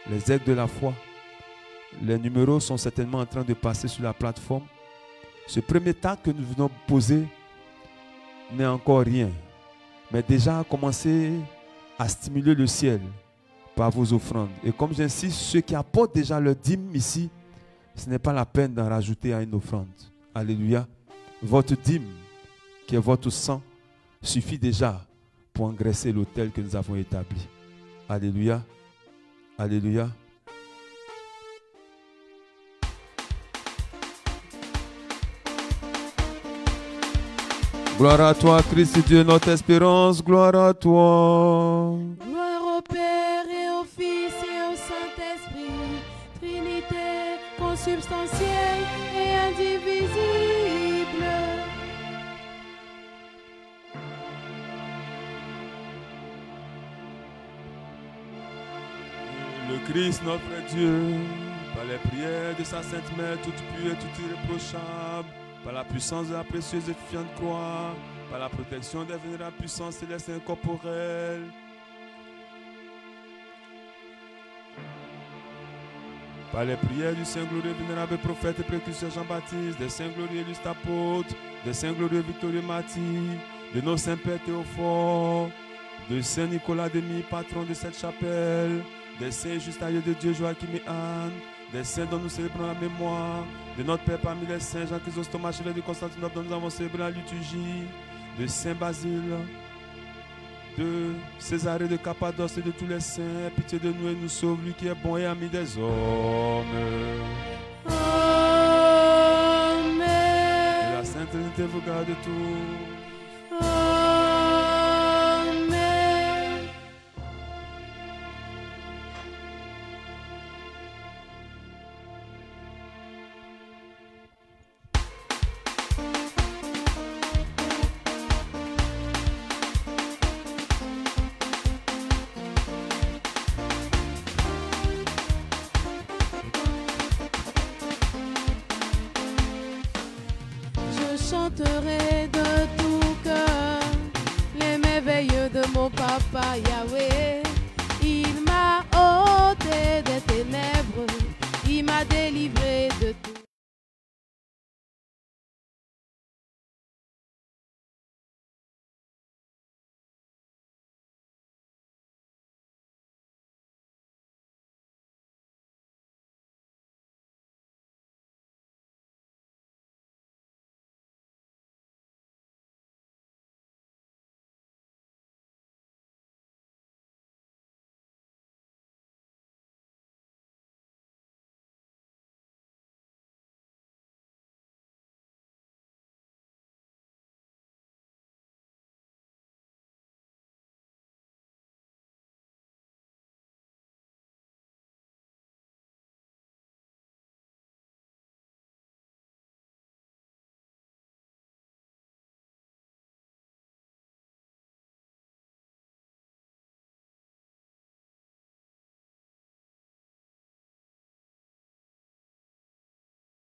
les aigles de la foi, les numéros sont certainement en train de passer sur la plateforme. Ce premier acte que nous venons poser n'est encore rien. Mais déjà commencez à stimuler le ciel par vos offrandes. Et comme j'insiste, ceux qui apportent déjà leur dîme ici, ce n'est pas la peine d'en rajouter à une offrande. Alléluia. Votre dîme, qui est votre sang, suffit déjà pour engraisser l'autel que nous avons établi. Alléluia. Alléluia. Gloire à toi, Christ Dieu, notre espérance. Gloire à toi. Gloire au Père et au Fils et au Saint-Esprit, Trinité consubstantielle et indivisible. Le Christ, notre Dieu, par les prières de sa Sainte Mère, toute pure et toute irréprochable, par la puissance de la précieuse et fiante croix, par la protection des vénérables puissances célestes et incorporelles, par les prières du Saint glorieux vénérable prophète et précurseur Jean-Baptiste, des Saints glorieux illustres apôtres, des Saints glorieux victorieux martyrs, de nos Saints Pères Théophore, de Saint Nicolas Demi, patron de cette chapelle, des Saints Justaliers de Dieu Joachim et Anne, des Saints dont nous célébrons la mémoire, de notre Père parmi les Saints Jean Chrysostome, archevêque de Constantinople dont nous avons célébré la liturgie, de Saint Basile, de Césarée de Cappadoce et de tous les saints, pitié de nous et nous sauve, lui qui est bon et ami des hommes. Amen. Et la Sainte Trinité vous garde tous. Amen. chanterai de tout cœur les merveilles de mon papa.